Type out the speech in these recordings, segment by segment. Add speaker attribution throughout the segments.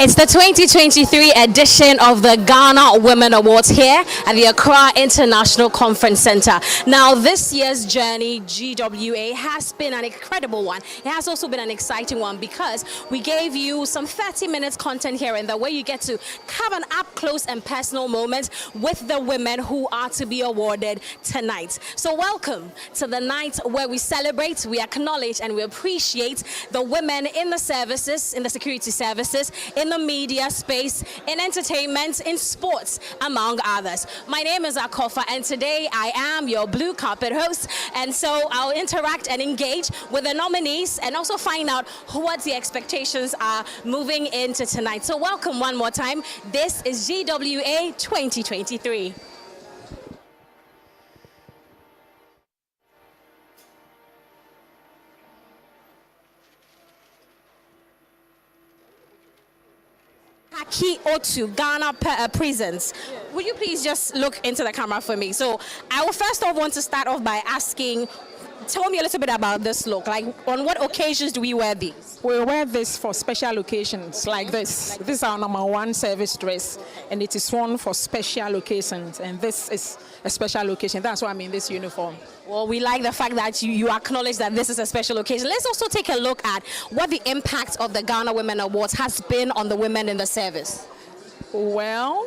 Speaker 1: It's the 2023 edition of the Ghana Women Awards here at the Accra International Conference Center. Now, this year's journey, GWA, has been an incredible one. It has also been an exciting one because we gave you some 30 minutes content here and there where you get to have an up-close and personal moment with the women who are to be awarded tonight. So welcome to the night where we celebrate, we acknowledge, and we appreciate the women in the services, in the security services, in the media space, in entertainment, in sports, among others. My name is Akofa, and today I am your blue carpet host, and so I'll interact and engage with the nominees and also find out what the expectations are moving into tonight. So welcome one more time. This is GWA 2023. Haki Otu, Ghana Prisons. Would you please just look into the camera for me? So I will first off want to start off by asking, tell me a little bit about this look. Like, on what occasions do we wear these?
Speaker 2: We wear this for special occasions like this. This is our number one service dress, and it is worn for special occasions. And this is a special occasion. That's why I'm in this uniform.
Speaker 1: Well, we like the fact that you acknowledge that this is a special occasion. Let's also take a look at what the impact of the Ghana Women Awards has been on the women in the service.
Speaker 2: Well,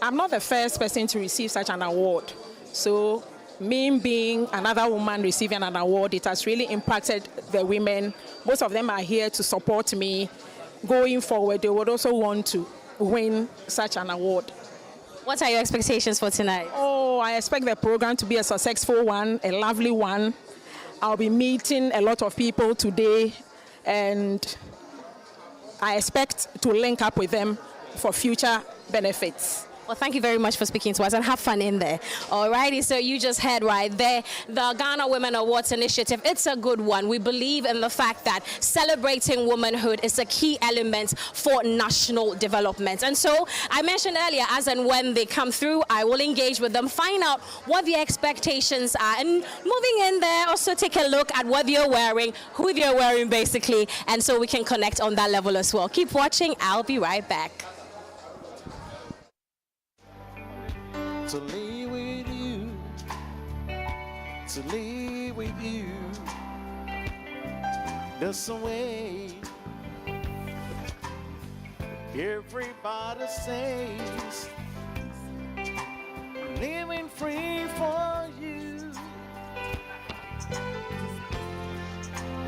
Speaker 2: I'm not the first person to receive such an award. So, me being another woman receiving an award, it has really impacted the women. Most of them are here to support me. Going forward, they would also want to win such an award.
Speaker 1: What are your expectations for tonight?
Speaker 2: Oh, I expect the program to be a successful one, a lovely one. I'll be meeting a lot of people today, and I expect to link up with them for future benefits.
Speaker 1: Well, thank you very much for speaking to us, and have fun in there. Alrighty, so you just heard right there, the Ghana Women Awards Initiative. It's a good one. We believe in the fact that celebrating womanhood is a key element for national development. And so I mentioned earlier, as and when they come through, I will engage with them, find out what the expectations are, and moving in there, also take a look at what they're wearing, who they're wearing basically, and so we can connect on that level as well. Keep watching. I'll be right back.
Speaker 3: To live with you, to live with you, there's a way. Everybody says, living free for you.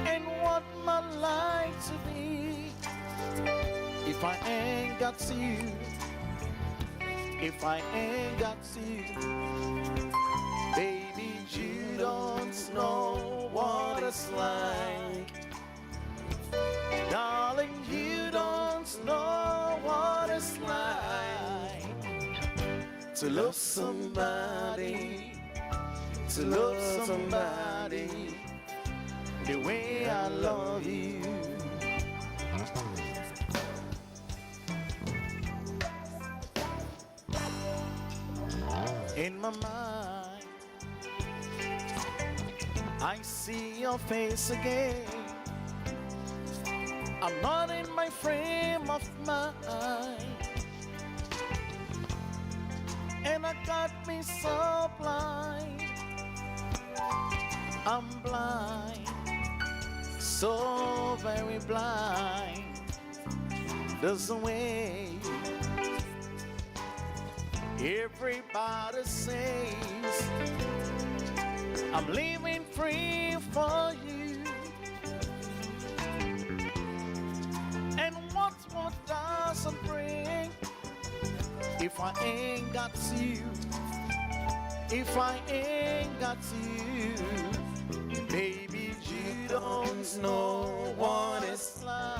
Speaker 3: And what my life to be, if I ain't got you. If I ain't got you, baby, you don't know what it's like. Darling, you don't know what it's like to love somebody, to love somebody the way I love you. In my mind, I see your face again. I'm not in my frame of mind, and I got me so blind. I'm blind, so very blind. There's a way. Everybody says I'm living free for you. And what doesn't bring if I ain't got you? If I ain't got you, baby, you don't know what it's like.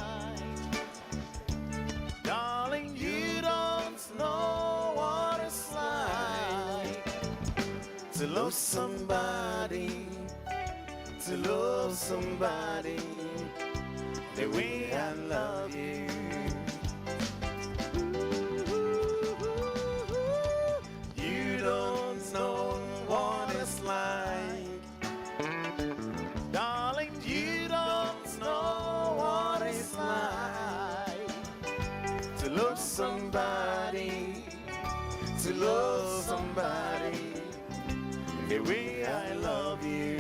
Speaker 3: Darling, you don't know what it's like to love somebody, to love somebody the way I love you. You don't know what it's like, darling, you don't know what it's like somebody, to love somebody the way I love you.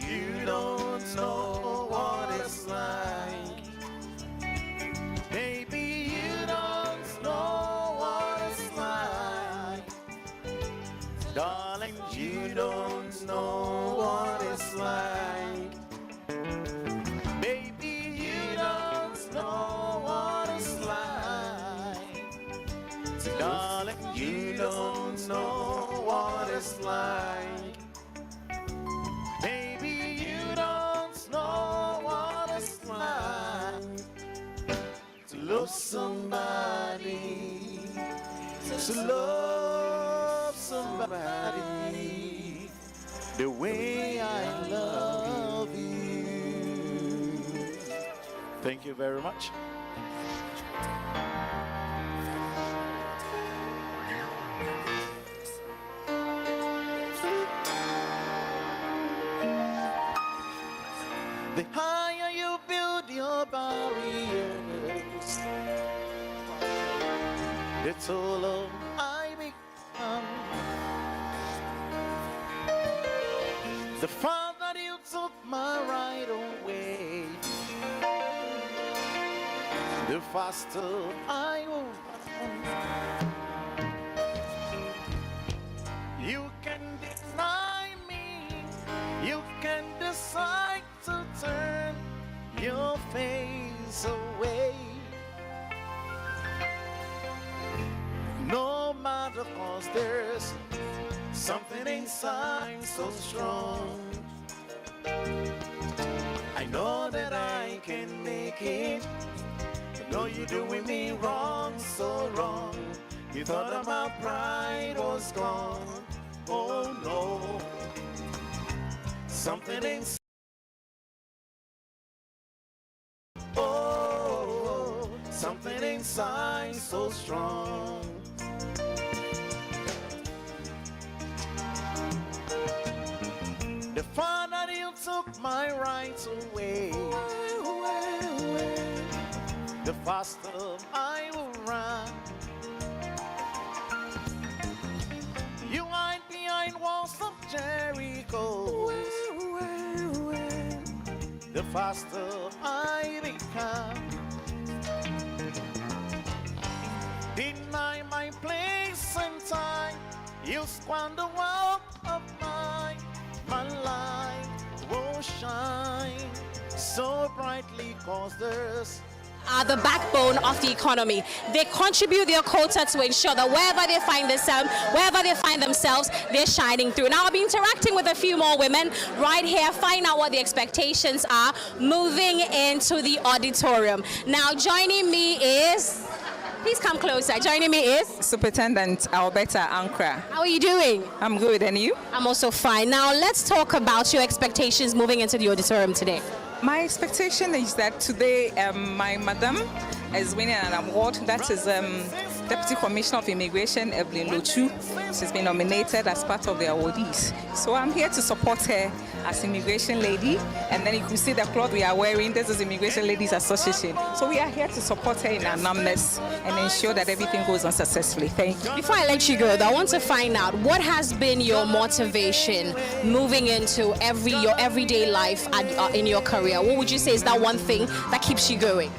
Speaker 3: You don't know what it's like. Baby, you don't know what it's like. Darling, you don't know what it's like. Baby, you don't know what it's like. Darling, you don't know what it's like. Baby, you don't know what it's like to love somebody, to love somebody the way I love you. Thank you very much. The higher you build your barriers, the taller I become. The farther you took my right away, the faster I will run. You can deny me, you can decide to turn your face away. No matter, 'cause there's something inside so strong. I know that I can make it. I know you're doing me wrong, so wrong. You thought that my pride was gone. Oh no. Something inside. Oh, something inside so strong. The father you took my rights away, the faster I will run. You hide behind walls of Jericho, the faster I become. Deny my place and time, you squander wealth of mine. My light will shine so brightly, 'cause there's
Speaker 1: are the backbone of the economy. They contribute their quota to ensure that wherever they find themselves, they're shining through. Now I'll be interacting with a few more women right here, find out what the expectations are moving into the auditorium. Now joining me is, please come closer. Joining me is
Speaker 4: Superintendent Alberta Ankra.
Speaker 1: How are you doing?
Speaker 4: I'm good, and you?
Speaker 1: I'm also fine. Now let's talk about your expectations moving into the auditorium today.
Speaker 4: My expectation is that today my madam is winning an award. That is Deputy Commissioner of Immigration, Evelyn Lochu. She's been nominated as part of the awardees. So I'm here to support her as immigration lady. And then you can see the cloth we are wearing. This is Immigration Ladies Association. So we are here to support her in her numbness and ensure that everything goes on successfully. Thank you.
Speaker 1: Before I let you go, though, I want to find out what has been your motivation moving into your everyday life in your career. What would you say is that one thing that keeps you going?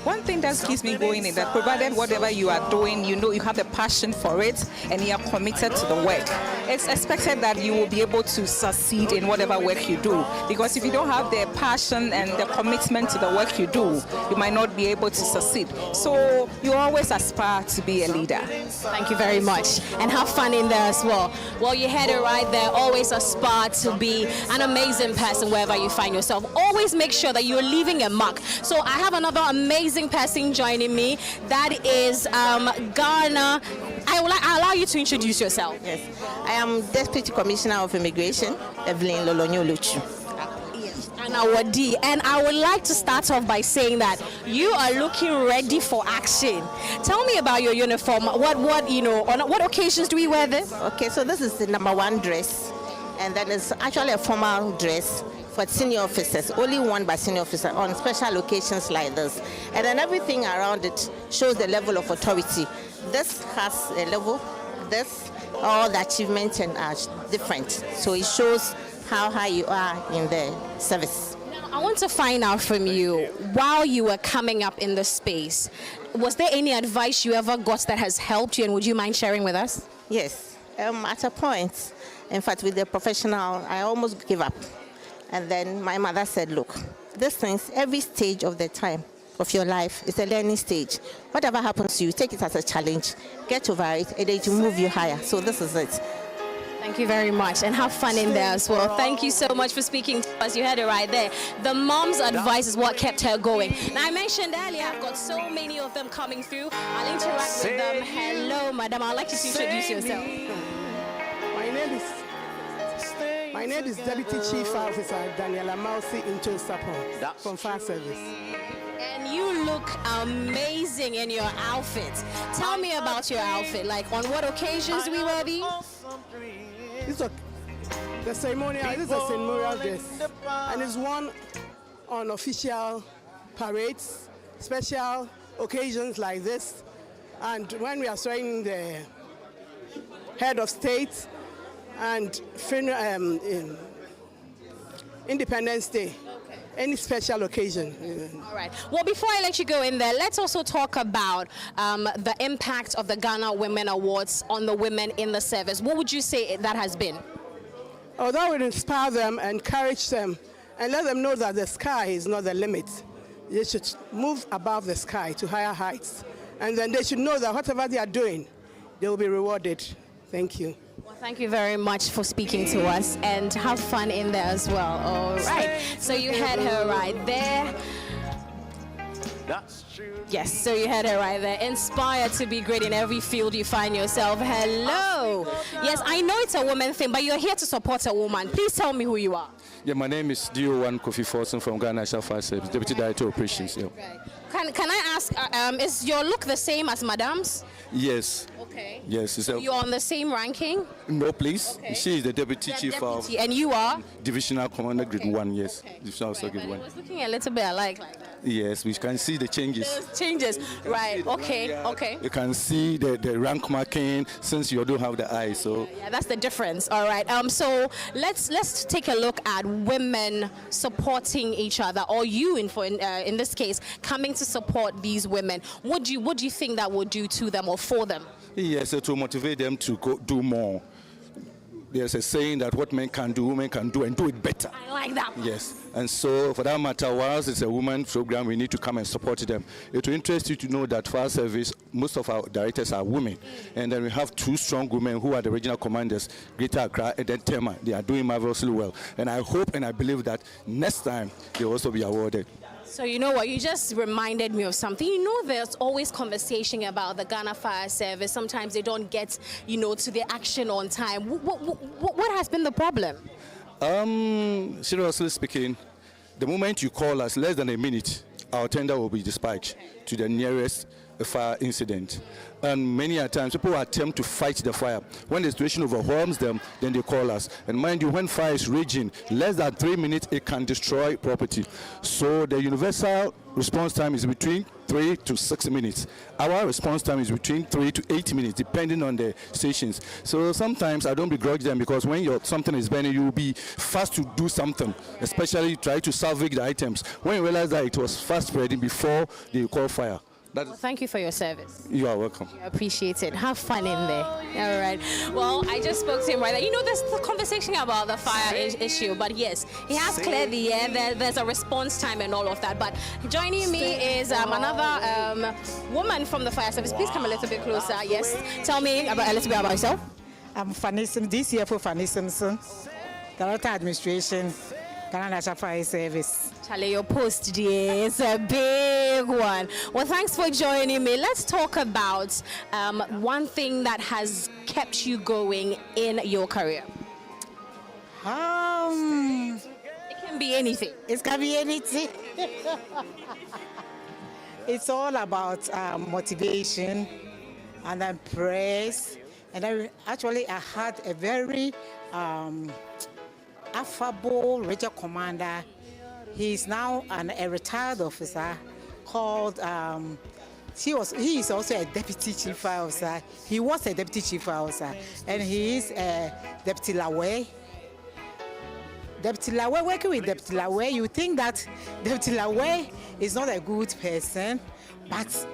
Speaker 4: One thing that keeps me going is that provided whatever you are doing, you know you have the passion for it and you are committed to the work, it's expected that you will be able to succeed in whatever work you do. Because if you don't have the passion and the commitment to the work you do, you might not be able to succeed. So you always aspire to be a leader.
Speaker 1: Thank you very much. And have fun in there as well. Well, you had it right there. Always aspire to be an amazing person wherever you find yourself. Always make sure that you're leaving a mark. So I have another amazing person joining me. That is Ghana I'll allow you to introduce yourself.
Speaker 5: Yes, I am Deputy Commissioner of Immigration, Evelyn Lolonyo-Luchu.
Speaker 1: And our D. And I would like to start off by saying that you are looking ready for action. Tell me about your uniform. What you know, on what occasions do we wear this?
Speaker 5: Okay, so this is the #1 dress, and then it's actually a formal dress for senior officers, only worn by senior officers on special occasions like this. And then everything around it shows the level of authority. This has a level, this, all the achievements and are different. So it shows how high you are in the service.
Speaker 1: Now, I want to find out from you, while you were coming up in the space, was there any advice you ever got that has helped you, and would you mind sharing with us?
Speaker 5: Yes, at a point, in fact, with the professional, I almost gave up. And then my mother said, look, these things, every stage of the time of your life is a learning stage. Whatever happens to you, take it as a challenge, get over it, and it will move you higher. So this is it.
Speaker 1: Thank you very much, and have fun in there as well. Thank you so much for speaking to us. You heard it right there. The mom's advice is what kept her going. Now, I mentioned earlier, I've got so many of them coming through. I'll interact with them. Hello, madam. I'd like you to introduce yourself.
Speaker 6: My name is Deputy Chief Officer Daniela Mausi Incho Sapon from Fire Service.
Speaker 1: And you look amazing in your outfit. Tell me about your outfit. Like, on what occasions do we wear these?
Speaker 6: This is the ceremonial. This is a ceremonial dress, and it's worn on official parades, special occasions like this, and when we are swearing the head of state and Independence Day. Any special occasion.
Speaker 1: All right. Well, before I let you go in there, let's also talk about the impact of the Ghana Women Awards on the women in the service. What would you say that has been?
Speaker 6: Oh, that would inspire them, encourage them, and let them know that the sky is not the limit. They should move above the sky to higher heights. And then they should know that whatever they are doing, they will be rewarded. Thank you.
Speaker 1: Well, thank you very much for speaking to us, and have fun in there as well. All right. So you had her right there.
Speaker 3: That's true.
Speaker 1: Yes, so you had her right there. Inspired to be great in every field you find yourself. Hello. Yes, I know it's a woman thing, but you're here to support a woman. Please tell me who you are.
Speaker 7: Yeah, my name is DO1 Kofi Forson from Ghana National Fire Service, Deputy Director of Operations. Yeah.
Speaker 1: Can I ask, is your look the same as Madame's?
Speaker 7: Yes.
Speaker 1: Okay.
Speaker 7: Yes. It's
Speaker 1: You're on the same ranking?
Speaker 7: no, please.
Speaker 1: Okay.
Speaker 7: She is the Deputy Chief of
Speaker 1: And you are?
Speaker 7: Divisional Commander Grade 1, yes.
Speaker 1: Okay.
Speaker 7: Divisional Officer
Speaker 1: Right,
Speaker 7: Grade
Speaker 1: but
Speaker 7: 1.
Speaker 1: it was looking a little bit alike like that.
Speaker 7: Yes, we can see the changes.
Speaker 1: Those changes. Right. Okay. Okay.
Speaker 7: You can see the rank marking since you don't have the eye, so.
Speaker 1: Yeah, that's the difference. All right. So let's take a look at women supporting each other, or you in this case coming to support these women. What do you think that would do to them or for them?
Speaker 7: Yes, to motivate them to go do more. There's a saying that what men can do, women can do, and do it better.
Speaker 1: I like that.
Speaker 7: Yes, and so for that matter, whilst it's a women program, we need to come and support them. It will interest you to know that Fire Service, most of our directors are women, and then we have two strong women who are the regional commanders, Greater Accra and then Tema. They are doing marvelously well, and I hope and I believe that next time they will also be awarded.
Speaker 1: So you know what, you just reminded me of something. You know, there's always conversation about the Ghana Fire Service. Sometimes they don't get, to the action on time. What has been the problem?
Speaker 7: Seriously speaking, the moment you call us, less than a minute, our tender will be dispatched to the nearest fire incident. And many a times people attempt to fight the fire. When the situation overwhelms them, then they call us. And mind you, when fire is raging, less than 3 minutes, it can destroy property. So the universal response time is between 3 to 6 minutes. Our response time is between 3 to 8 minutes, depending on the stations. So sometimes I don't begrudge them, because when something is burning, you will be fast to do something, especially try to salvage the items. When you realize that it was fast spreading before they call fire.
Speaker 1: Well, thank you for your service.
Speaker 7: You are welcome.
Speaker 1: I appreciate it. Have fun in there. All right. Well, I just spoke to him right there. There's the conversation about the fire issue, but yes, he has cleared the air. There's a response time and all of that. But joining me is another woman from the fire service. Please come a little bit closer. Yes. Tell me a little bit about yourself.
Speaker 8: I'm Fanny Simpson, DCFO Fanny Simpson, Director Administration, Ghana National Fire Service.
Speaker 1: Charlie, your post, dear, is a big one. Well, thanks for joining me. Let's talk about one thing that has kept you going in your career. It can be anything.
Speaker 8: It can be anything. It's all about motivation and then praise. And I had a very affable regional commander. He's now a retired officer called. He is also a deputy chief officer. He was a deputy chief officer, and he is a Deputy Lawe. Deputy Lawe, working with Deputy Lawe, you think that Deputy Lawe is not a good person, but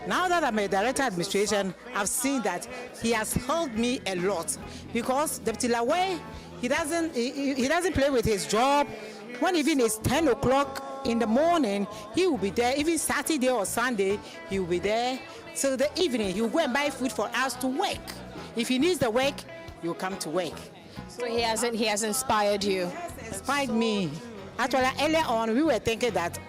Speaker 8: now that I'm a director administration, I've seen that he has helped me a lot, because Deputy Lawe, he doesn't play with his job. When even it's 10 o'clock in the morning, he will be there. Even Saturday or Sunday, he will be there. So the evening, he will go and buy food for us to work. If he needs the work, he will come to work.
Speaker 1: So he has inspired you.
Speaker 8: Inspired me. Actually, earlier on, we were thinking that,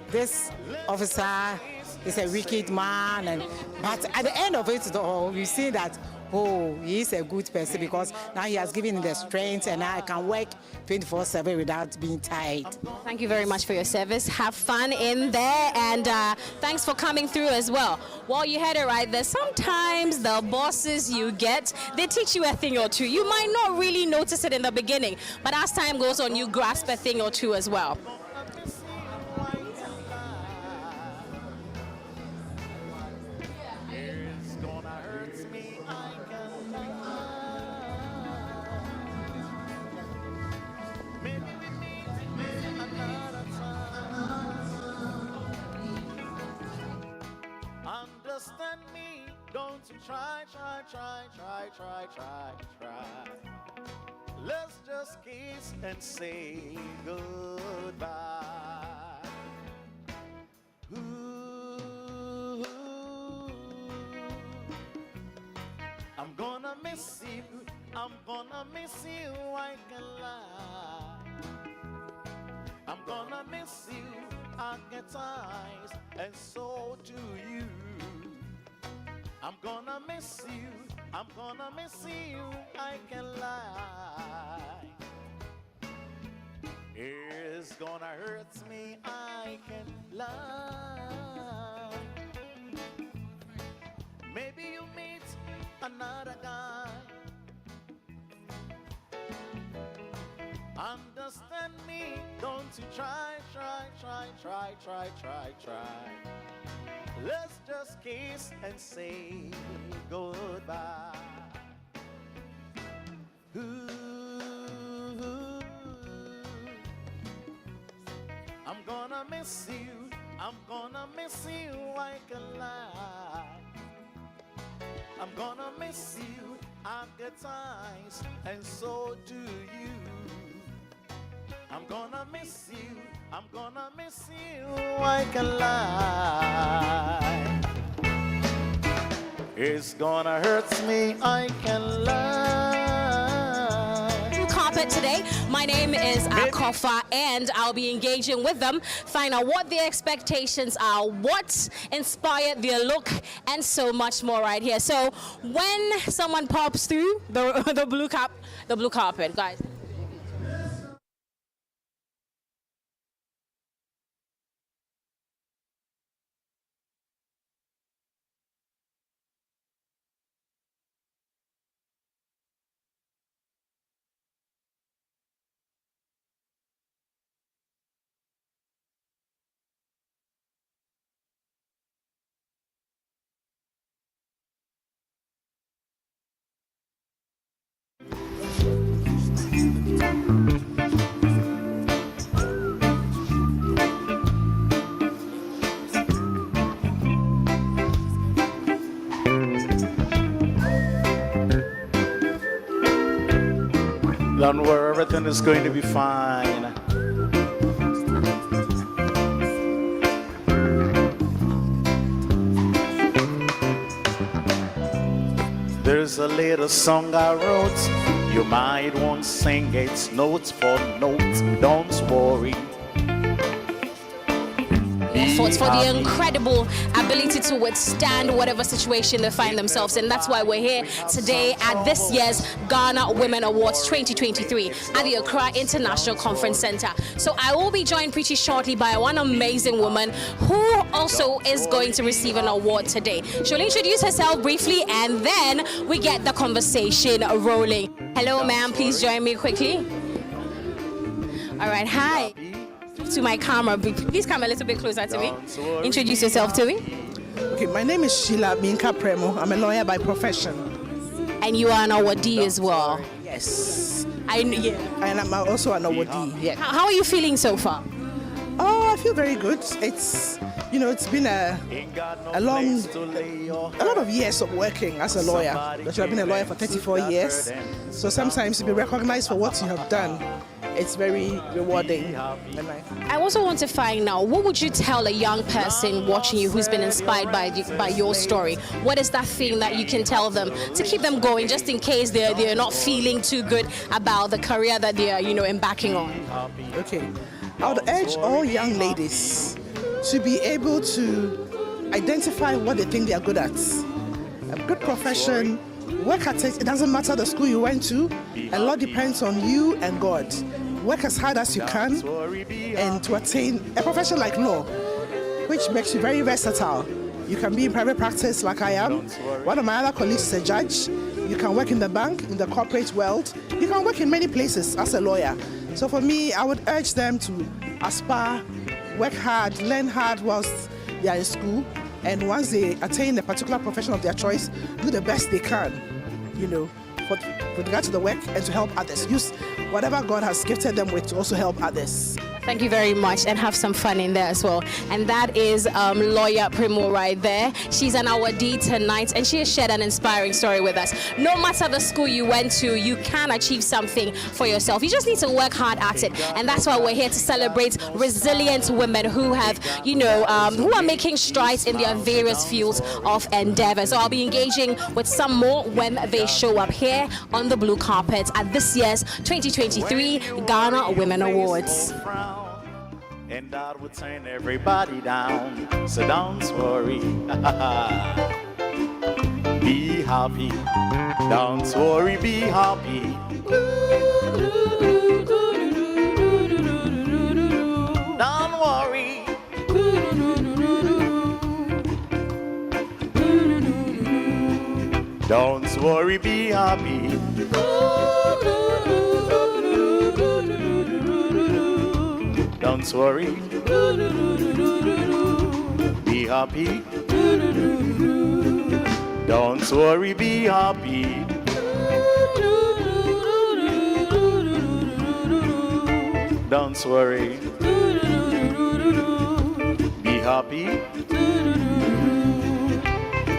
Speaker 8: this officer is a wicked man. But at the end of it, though, we see that, he is a good person, because now he has given me the strength and I can work 24/7 without being tired.
Speaker 1: Thank you very much for your service. Have fun in there, and thanks for coming through as well. Well, you heard it right there. Sometimes the bosses you get, they teach you a thing or two. You might not really notice it in the beginning, but as time goes on, you grasp a thing or two as well.
Speaker 3: Understand me, don't you try. Let's just kiss and say goodbye. Ooh, I'm gonna miss you, I can lie. I'm gonna miss you, I get eyes, and so do you. I'm gonna miss you, I can lie. It's gonna hurt me, I can lie. Maybe you meet another guy. Understand me, don't you try. Let's just kiss and say goodbye. Ooh, I'm gonna miss you, I can lie. I'm gonna miss you, I get eyes, and so do you. I'm gonna miss you, I can lie. It's gonna hurt me, I can lie.
Speaker 1: Carpet today. My name is Kofa, and I'll be engaging with them, find out what their expectations are, what inspired their look, and so much more right here. So when someone pops through the blue carpet, guys.
Speaker 3: Don't worry, everything is going to be fine. There's a little song I wrote You might want to sing it note for note. Don't worry.
Speaker 1: For the incredible ability to withstand whatever situation they find themselves in. That's why we're here today at this year's Ghana Women Awards 2023 at the Accra International Conference Center. So I will be joined pretty shortly by one amazing woman who also is going to receive an award today. She'll introduce herself briefly and then we get the conversation rolling. Hello, ma'am. Please join me quickly. All right. Hi. To my camera, please come a little bit closer to me. Introduce yourself to me.
Speaker 9: Okay, my name is Sheila Minka Premo. I'm a lawyer by profession.
Speaker 1: And you are an awardee as well.
Speaker 9: Yes.
Speaker 1: Yeah.
Speaker 9: And I'm also an awardee. Yeah.
Speaker 1: How are you feeling so far?
Speaker 9: Oh, I feel very good. It's been a lot of years of working as a lawyer. Because I've been a lawyer for 34 years. So sometimes to be recognized for what you have done, it's very rewarding.
Speaker 1: I also want to find out, what would you tell a young person watching you who's been inspired by your story? What is that thing that you can tell them to keep them going, just in case they're not feeling too good about the career that they are, embarking on?
Speaker 9: Okay. I would urge all young ladies to be able to identify what they think they are good at. A good profession, work at it. It doesn't matter the school you went to. A lot depends on you and God. Work as hard as you can and to attain a profession like law, which makes you very versatile. You can be in private practice like I am. One of my other colleagues is a judge. You can work in the bank, in the corporate world. You can work in many places as a lawyer. So for me, I would urge them to aspire, work hard, learn hard whilst they are in school. And once they attain a particular profession of their choice, do the best they can, with regard to the work and to help others. Use whatever God has gifted them with to also help others.
Speaker 1: Thank you very much, and have some fun in there as well. And that is lawyer Premo right there. She's an awardee tonight, and she has shared an inspiring story with us. No matter the school you went to, you can achieve something for yourself. You just need to work hard at it, and that's why we're here to celebrate resilient women who have, who are making strides in their various fields of endeavor. So I'll be engaging with some more when they show up here on the blue carpet at this year's 2023 Ghana Women Awards.
Speaker 3: And that would turn everybody down. So don't worry. Be happy. Don't worry, be happy. Don't worry. Don't worry, be happy. Don't worry, be happy. Don't worry, be happy. Don't worry, be happy.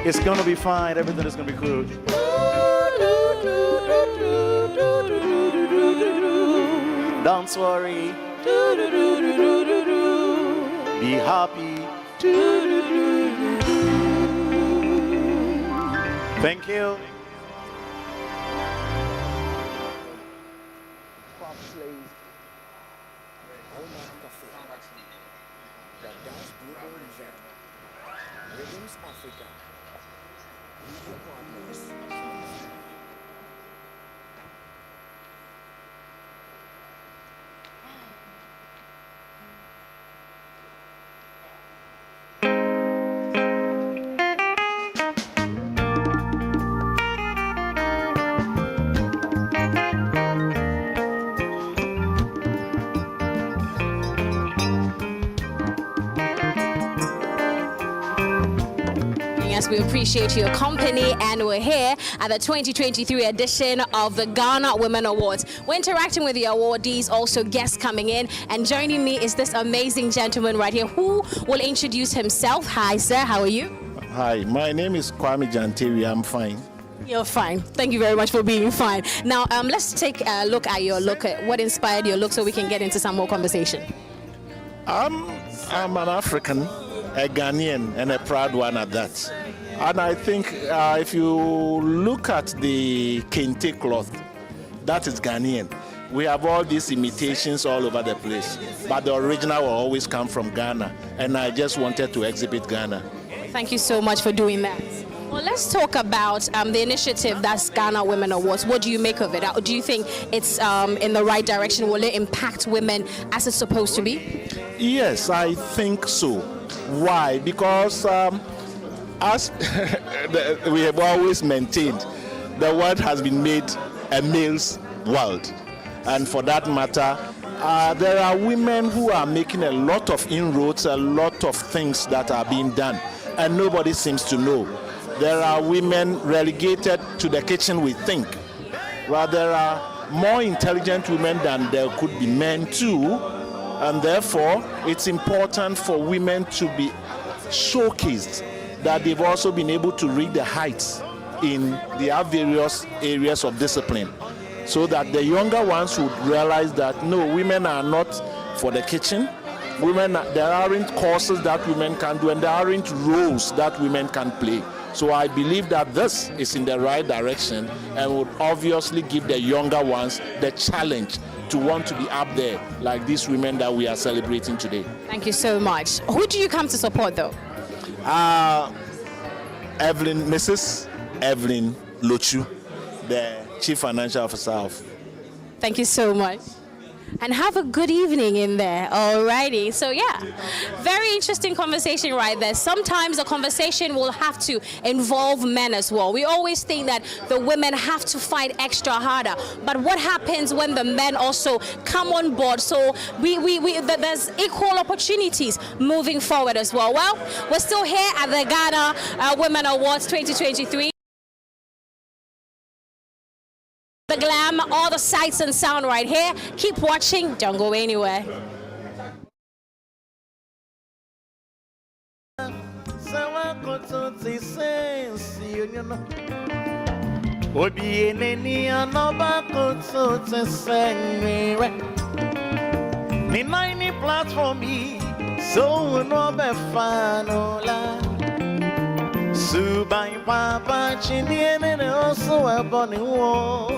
Speaker 3: It's gonna be fine, everything is gonna be good. Don't worry. Be happy. Thank you.
Speaker 1: We appreciate your company, and we're here at the 2023 edition of the Ghana Women Awards. We're interacting with the awardees, also guests coming in, and joining me is this amazing gentleman right here who will introduce himself. Hi, sir. How are you?
Speaker 10: Hi, my name is Kwame Janteri. I'm fine.
Speaker 1: You're fine. Thank you very much for being fine. Now, let's take a look at your look, at what inspired your look, so we can get into some more conversation.
Speaker 10: I'm an African, a Ghanaian, and a proud one at that. And I think if you look at the kente cloth, that is Ghanaian. We have all these imitations all over the place, but the original will always come from Ghana, and I just wanted to exhibit Ghana.
Speaker 1: Thank you so much for doing that. Well, let's talk about the initiative that's Ghana Women Awards. What do you make of it? Do you think it's in the right direction? Will it impact women as it's supposed to be?
Speaker 10: Yes, I think so. Why? Because as we have always maintained, the world has been made a male's world. And for that matter, there are women who are making a lot of inroads, a lot of things that are being done, and nobody seems to know. There are women relegated to the kitchen, we think. Well, there are more intelligent women than there could be men too, and therefore it's important for women to be showcased that they've also been able to reach the heights in their various areas of discipline, so that the younger ones would realize that no, women are not for the kitchen. There aren't courses that women can do, and there aren't roles that women can play. So I believe that this is in the right direction and would obviously give the younger ones the challenge to want to be up there like these women that we are celebrating today.
Speaker 1: Thank you so much. Who do you come to support though?
Speaker 10: Mrs. Evelyn Lochu, the Chief Financial Officer of.
Speaker 1: Thank you so much. And have a good evening in there. Alrighty. So yeah, very interesting conversation right there. Sometimes a conversation will have to involve men as well. We always think that the women have to fight extra harder. But what happens when the men also come on board? So there's equal opportunities moving forward as well. Well, we're still here at the Ghana Women Awards 2023. The glam, all the sights and sound right here. Keep watching, don't go anywhere. Subai Papa Chinian also a bonny war.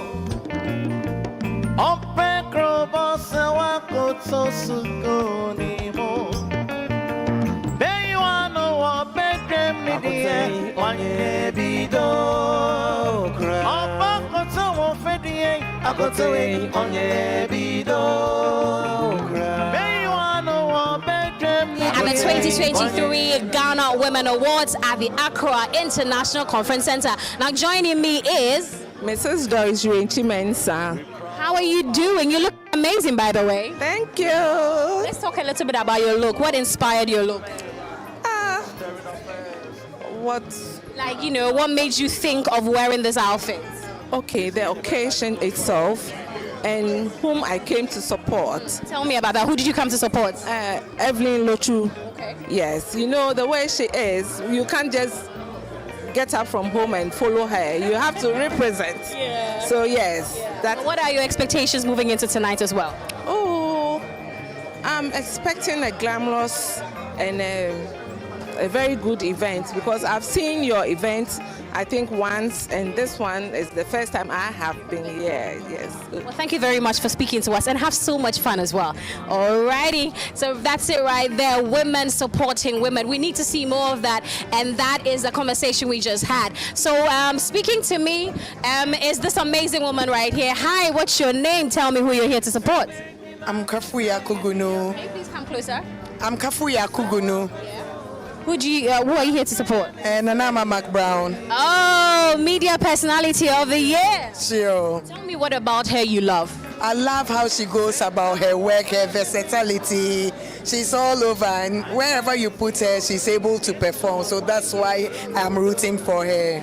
Speaker 1: Ope Crobosa Wakoto Sukonimo. There you are, no one bedroom, Nidia, one Nebido. Opakoto Fedie, Akoto, on Nebido. There you are, no one bedroom. At the 2023 Ghana Women Awards at the Accra International Conference Center. Now joining me is
Speaker 4: Mrs. Doris Mensa.
Speaker 1: How are you doing? You look amazing, by the way.
Speaker 4: Thank you.
Speaker 1: Let's talk a little bit about your look. What inspired your look?
Speaker 4: What?
Speaker 1: Like, you know, what made you think of wearing this outfit?
Speaker 4: Okay, the occasion itself and whom I came to support.
Speaker 1: Tell me about that. Who did you come to support?
Speaker 4: Evelyn Lochu.
Speaker 1: Okay.
Speaker 4: Yes, you know, the way she is, you can't just get up from home and follow her. You have to represent.
Speaker 1: Yeah.
Speaker 4: So yes.
Speaker 1: Yeah. What are your expectations moving into tonight as well?
Speaker 4: Oh, I'm expecting a glamorous and a very good event, because I've seen your event, I think once, and this one is the first time I have been here. Yes.
Speaker 1: Well, thank you very much for speaking to us, and have so much fun as well. Alrighty, so that's it right there. Women supporting women. We need to see more of that, and that is the conversation we just had. So speaking to me is this amazing woman right here. Hi, what's your name? Tell me who you're here to support.
Speaker 11: I'm Kafuya Kugunu.
Speaker 1: Can you please come closer?
Speaker 11: I'm Kafuya Kugunu.
Speaker 1: Who are you here to support?
Speaker 11: Nanama McBrown.
Speaker 1: Oh, media personality of the year.
Speaker 11: Sure.
Speaker 1: Tell me what about her you love.
Speaker 11: I love how she goes about her work, her versatility. She's all over, and wherever you put her, she's able to perform. So that's why I'm rooting for her.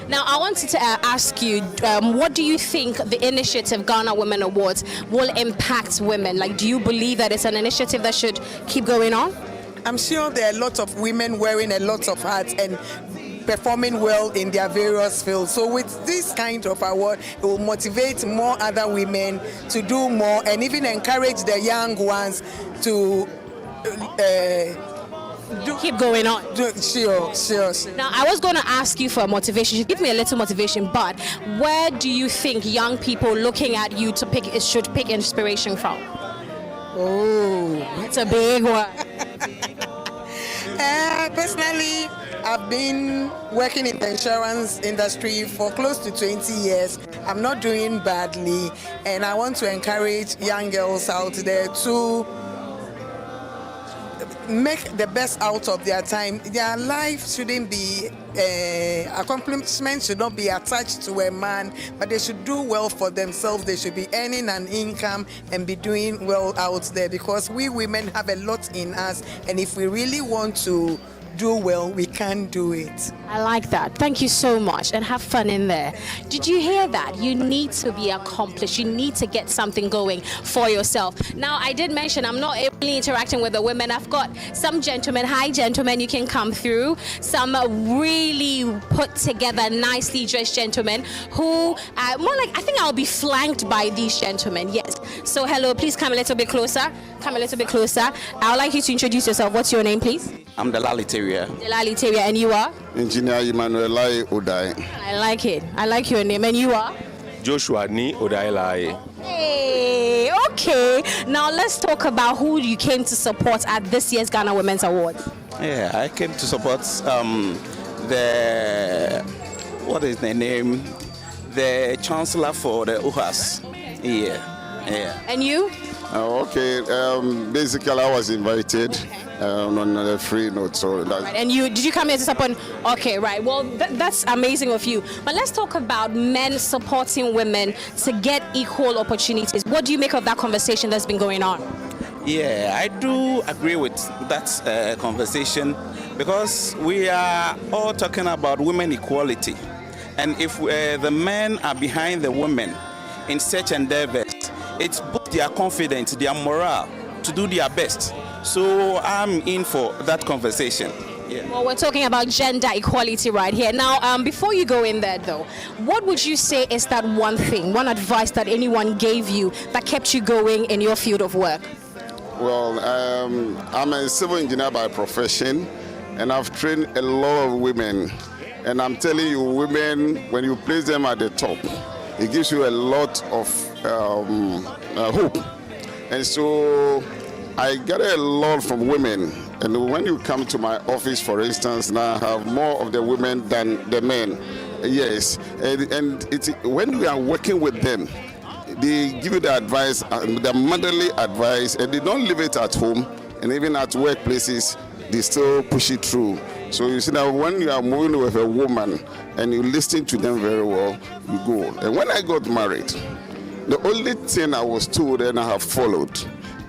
Speaker 1: Now, I wanted to ask you, what do you think the initiative Ghana Women Awards will impact women? Like, do you believe that it's an initiative that should keep going on?
Speaker 11: I'm sure there are a lot of women wearing a lot of hats and performing well in their various fields. So with this kind of award, it will motivate more other women to do more, and even encourage the young ones to
Speaker 1: keep going on.
Speaker 11: Sure.
Speaker 1: Now, I was going to ask you for motivation. You give me a little motivation, but where do you think young people looking at you should pick inspiration from?
Speaker 11: Oh,
Speaker 1: It's a big one.
Speaker 11: Personally, I've been working in the insurance industry for close to 20 years. I'm not doing badly, and I want to encourage young girls out there to make the best out of their time. Their life shouldn't be accomplishments should not be attached to a man, but they should do well for themselves. They should be earning an income and be doing well out there, because we women have a lot in us, and if we really want to do well, we can do it.
Speaker 1: I like that. Thank you so much, and have fun in there. Did you hear that? You need to be accomplished. You need to get something going for yourself. Now, I did mention I'm not only interacting with the women. I've got some gentlemen. Hi, gentlemen. You can come through. Some really put together, nicely dressed gentlemen who more like, I think I'll be flanked by these gentlemen. Yes. So, hello. Please come a little bit closer. Come a little bit closer. I would like you to introduce yourself. What's your name, please?
Speaker 12: I'm Delali Terrier.
Speaker 1: Delali Terrier. And you are?
Speaker 12: Engineer Emmanuel Odai.
Speaker 1: I like it. I like your name. And you are?
Speaker 12: Joshua Ni Odai.
Speaker 1: Hey, okay. Now let's talk about who you came to support at this year's Ghana Women's Awards.
Speaker 12: Yeah, I came to support what is the name? The Chancellor for the UHAS. Yeah.
Speaker 1: And you?
Speaker 12: Okay. Basically, I was invited on a free note. So that's
Speaker 1: Right. And did you come here to support? Okay, right. Well, that's amazing of you. But let's talk about men supporting women to get equal opportunities. What do you make of that conversation that's been going on?
Speaker 12: Yeah, I do agree with that conversation, because we are all talking about women equality. And if the men are behind the women in such endeavors, it's both their confidence, their morale to do their best. So I'm in for that conversation. Yeah.
Speaker 1: Well, we're talking about gender equality right here. Now, before you go in there, though, what would you say is that one thing, one advice that anyone gave you that kept you going in your field of work?
Speaker 12: Well, I'm a civil engineer by profession, and I've trained a lot of women. And I'm telling you, women, when you place them at the top, it gives you a lot of hope. And so I get a lot from women. And when you come to my office, for instance, now I have more of the women than the men. Yes. And when we are working with them, they give you the advice, the motherly advice, and they don't leave it at home. And even at workplaces, they still push it through. So you see that when you are moving with a woman and you listen to them very well, you go. And when I got married, the only thing I was told and I have followed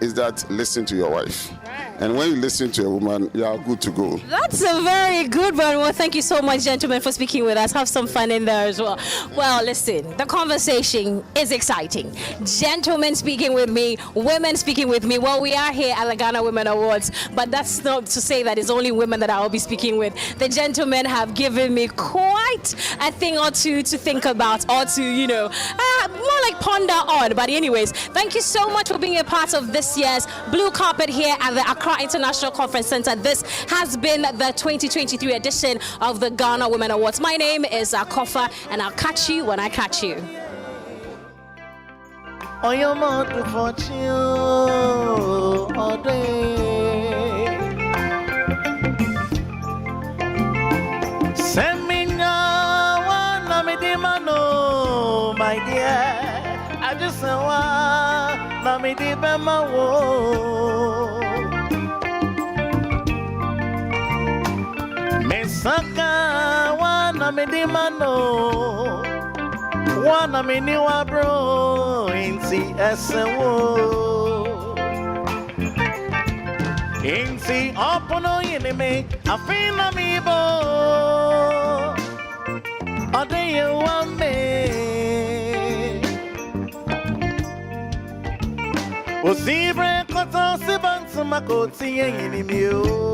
Speaker 12: is that listen to your wife. And when you listen to a woman, you are good to go.
Speaker 1: That's a very good one. Well, thank you so much, gentlemen, for speaking with us. Have some fun in there as well. Well, listen, the conversation is exciting. Gentlemen speaking with me, women speaking with me. Well, we are here at the Ghana Women Awards, but that's not to say that it's only women that I will be speaking with. The gentlemen have given me quite a thing or two to think about, or to, more like ponder on. But anyways, thank you so much for being a part of this year's blue carpet here at the Accra International Conference Center. This has been the 2023 edition of the Ghana Women Awards. My name is Akofa, and I'll catch you when I catch you.
Speaker 3: My dear, I just want Nami di Bema. Mesaka wana medimano wana miniwa bro insi esewo insi opono yinime afina mibo ode yewame osibre koto sibantu makoti yinimio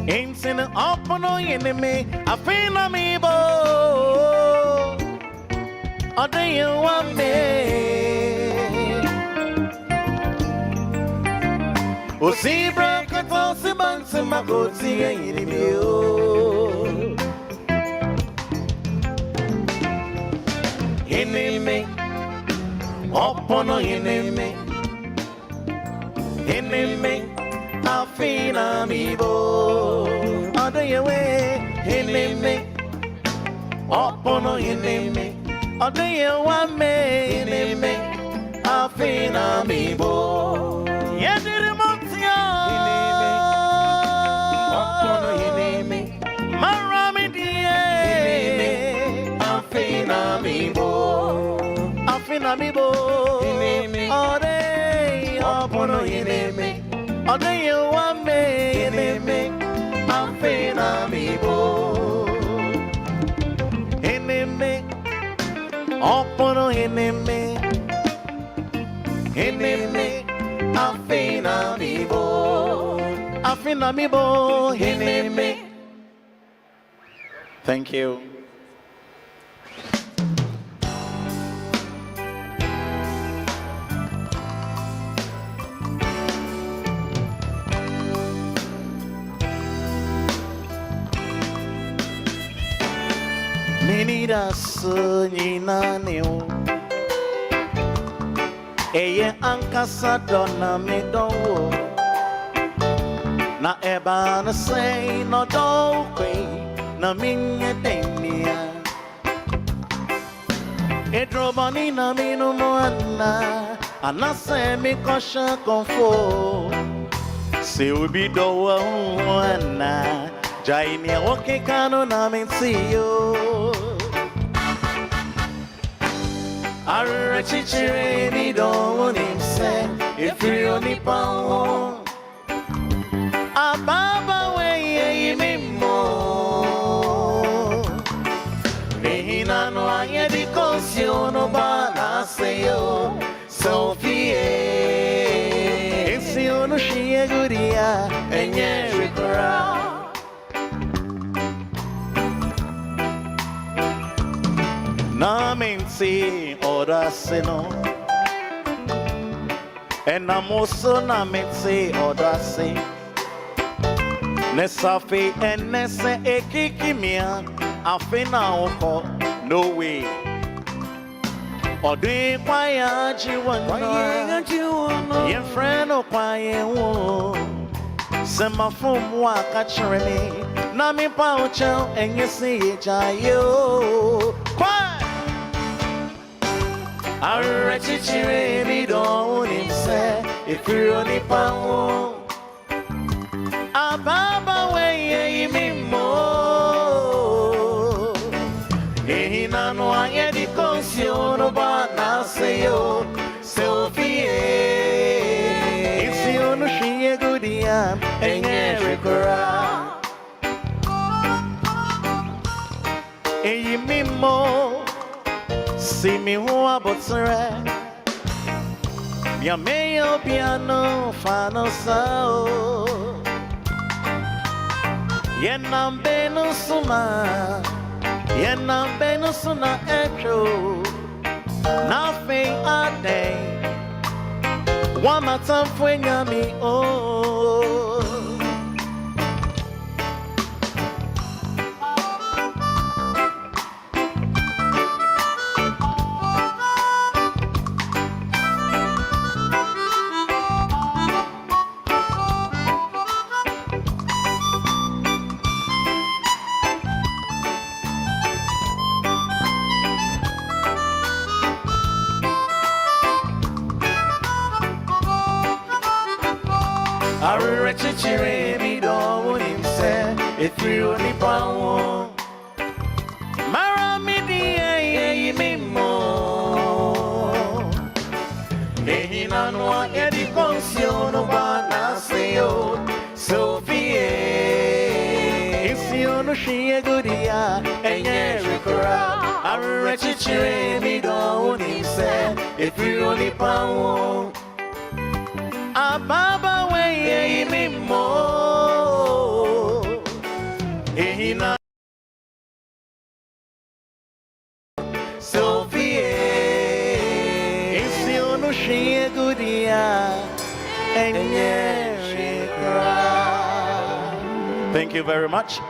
Speaker 3: Ain't up on no enemy, I feel amiibo. Or do you want me? Osibra katosi bansi makoti yenimio. Enemy, opono enemy, enemy, afina mibo. Odeyewe enemy, opono enemy, odeyewa me enemy, afina mibo. Yediri montio, opono enemy, marami die, afina mibo. Afina mibo, ode opono enemy, ode yewame enemy, afina mibo, enemy, opono enemy, enemy, afina mibo, enemy. Thank you. Menina sonina neo, eye ankasa dona me donwo, na eba na say no do kwe na minye denia. Edrobani na minu moana, anase mi kosha konfo, se ubi do wana. Jaini woke kano na mensiyo Arre chichire ni do nimse Ifri oni pawo Ababa weye imimo Nihina no anye di konsyono bana seyo Sofie Esi onu shiye guria Enye rikura Na mensi ora seno Ena moso na mensi ora se Nesafi enese ekikimia Afina oko no way Odi kwaya jiwana Yen freno kwaya wo Sema fumu wakachireni Na mi pa uchel enyesi ejayo Kwaya Arre chichire mi do nimse Ifri oni pawo Ababa weye imimo Ehina no anye di konsyono bana seyo Sofie Isi onu shiye gudia Enye rikura Eyi mimo See me who abotre Mia meyo piano fano sao Yenam benu suma Yenam benu suna echo Nothing a day One more time for nyami oh Arre chichire mi do nimse Ifri oni pawo Mara mi diye imimo Ehina no anye di konsyono bana seyo Sofie Isi onu shiye gudia Enye rikura Arre chichire mi do nimse Ifri oni pawo Ababa weye imimo Ehina Sofie Isi onu shiye gudia Enye Thank you very much.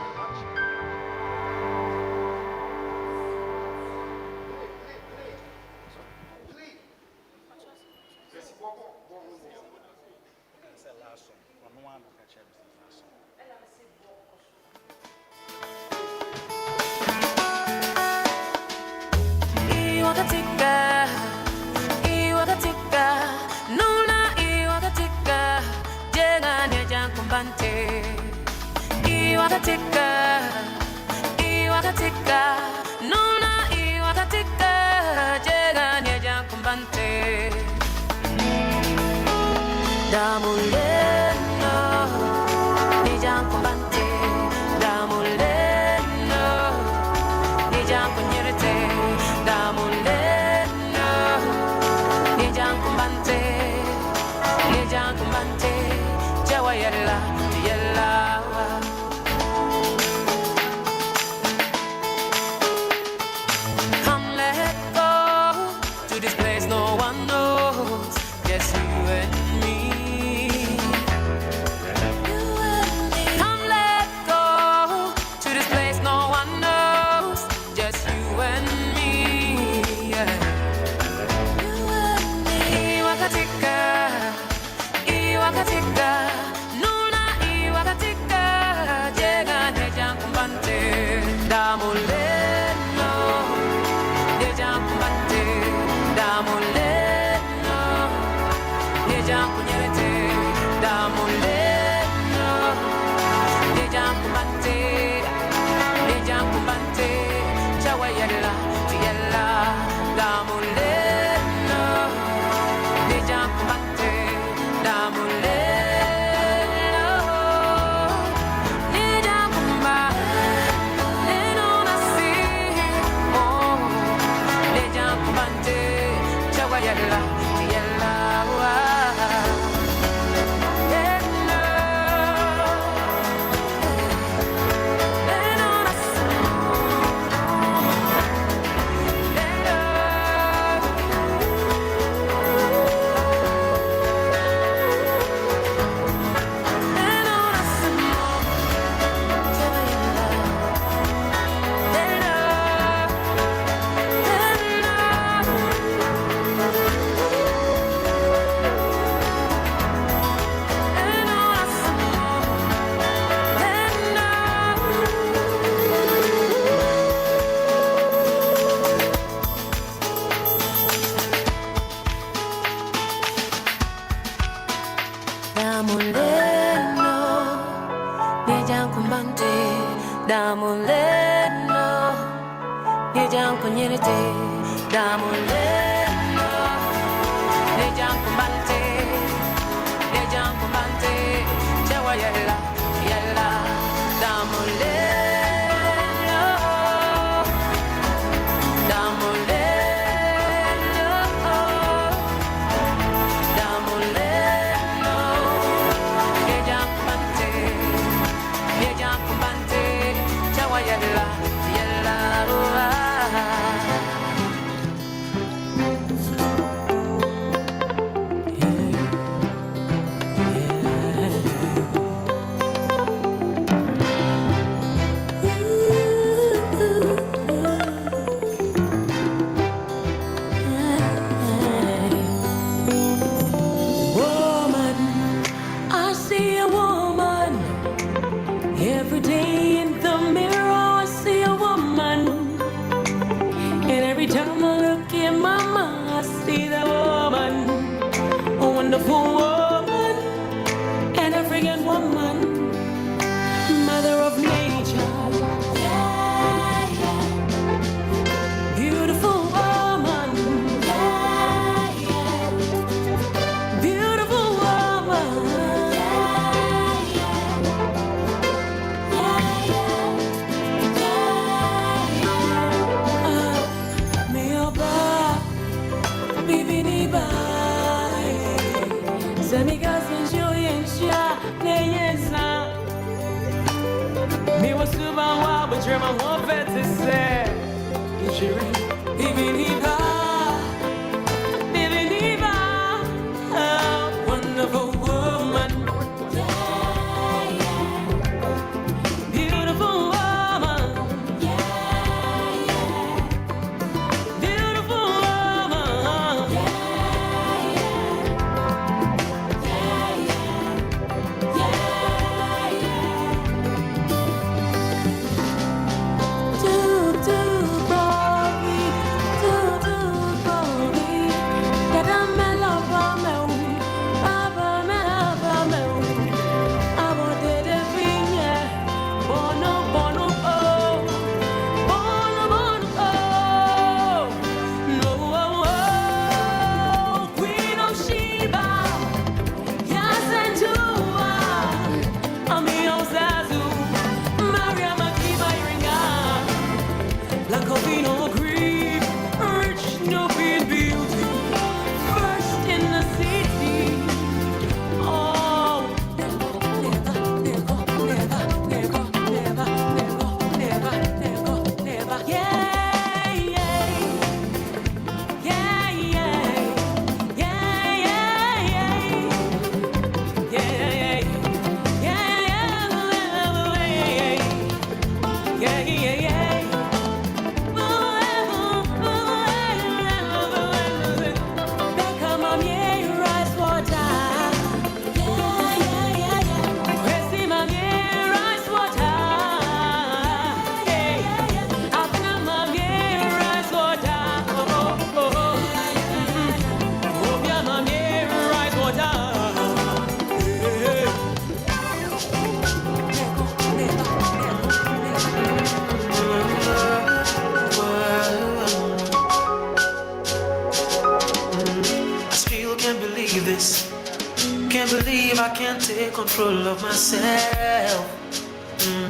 Speaker 13: control of myself,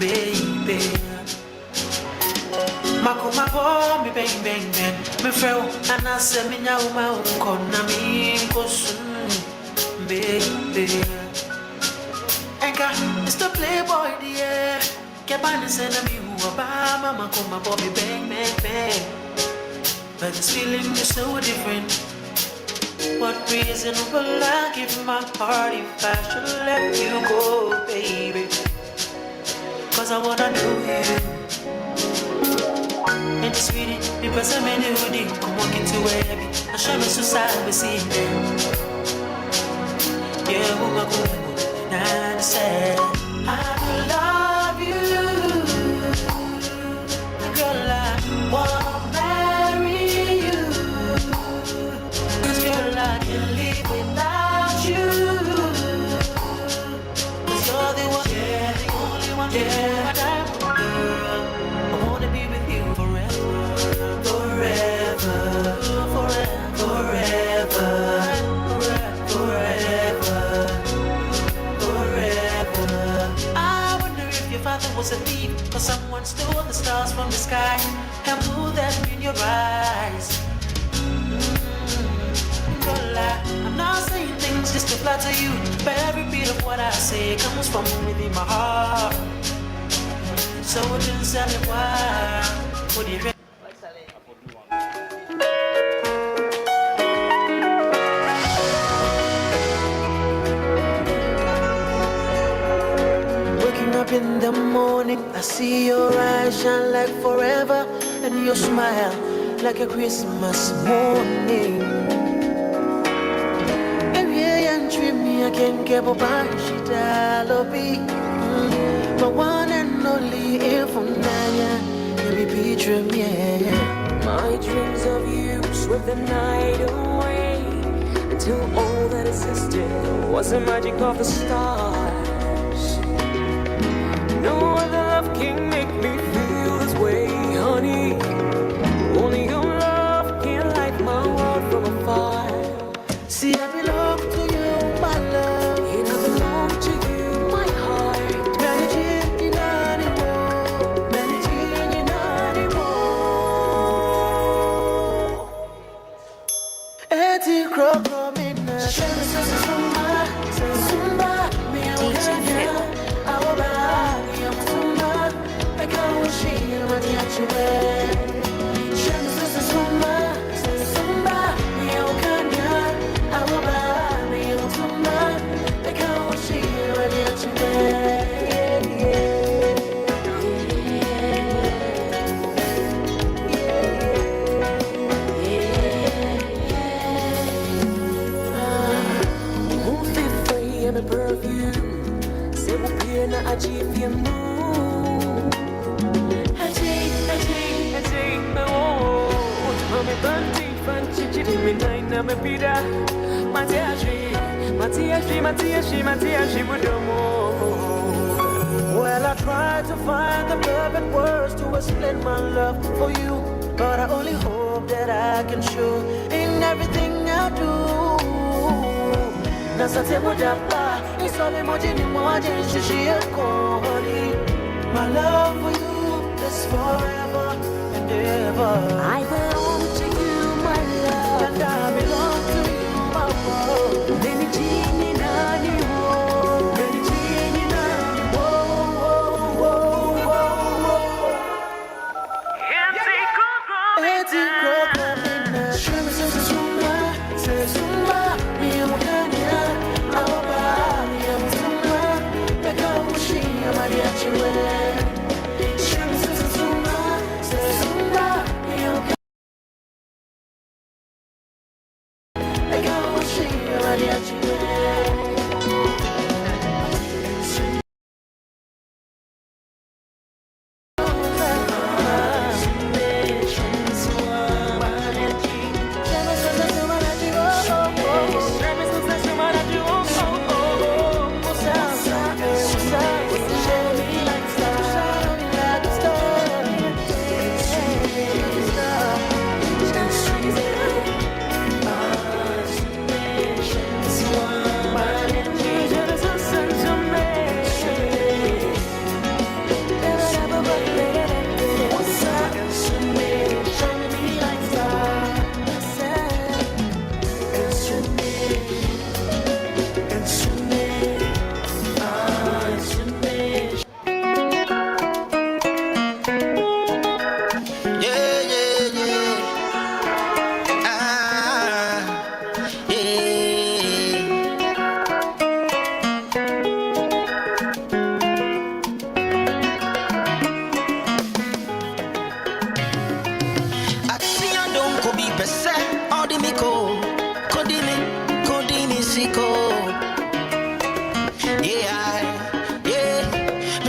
Speaker 13: baby. Makuma bo mi bang bang bang. Me feel and I say me now my own corner me kosun, baby. Enka, it's the playboy dear. Kebani send me who Obama makuma bo mi bang bang bang. But this feeling is so different. What reason will I give my heart if I should let you go, baby? Cause I wanna know you. And it's really the person who didn't come walk into a heavy. I show me so sad we see them. Yeah, we're going to and say I love you. Girl, I wanna marry you. Cause girl, I can't live without you. Cause you're the one, yeah, the only one, yeah, I wanna be with you forever, forever, forever, forever, forever. I wonder if your father was a thief, or someone stole the stars from the sky and blew them in your eyes. I'm not saying things just to flatter you, but every bit of what I say comes from within my heart. So just tell me why. Would you waking up in the morning, I see your eyes shine like forever, and your smile like a Christmas morning. I can't get by, she be my one and only Ifunanya, you be picture me.
Speaker 14: My dreams of you swept the night away until all that existed was the magic of the stars. No other love can make me feel this way, honey. Only your love can light my world from afar.
Speaker 13: See, I belong to you, my love.
Speaker 14: And I belong to you, my heart.
Speaker 13: Managing you anymore. Managing you anymore. Eti krokro mina. Shema sasa sumba. Mi awukanya. Awoba. Mi awusumba. Eka ushi mani achuwe. Shema sasa sumba. Mi awukanya. Well, I tried to find the perfect words to explain my love for you, but I only hope that I can show in everything I do. My love for you is forever and ever.
Speaker 14: I belong to you, my love,
Speaker 13: and I belong to you, my world.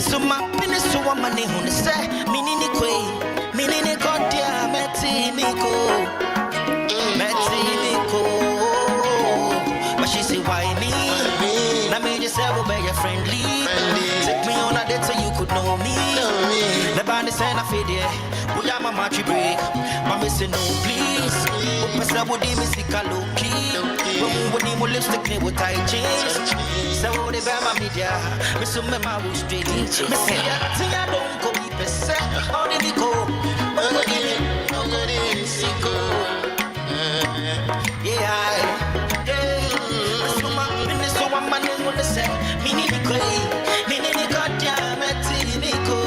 Speaker 15: so my penis so one money on the set, meaning the quay, meaning the goddamn Metimiko. But she say, why me? Now me just say, well, you're friendly. Take me on a date so you could know me. The band is saying I feel there. We are my match break. My missing no please. But I would even see a low key. But we would need more lipstick with tight jeans. So they bear my media. Me so me my wood straight. Me say that thing I don't go be percent. How did it go? Yeah. So my business, so I'm my name on the set. Me need the clay. Me need the goddamn Metimiko.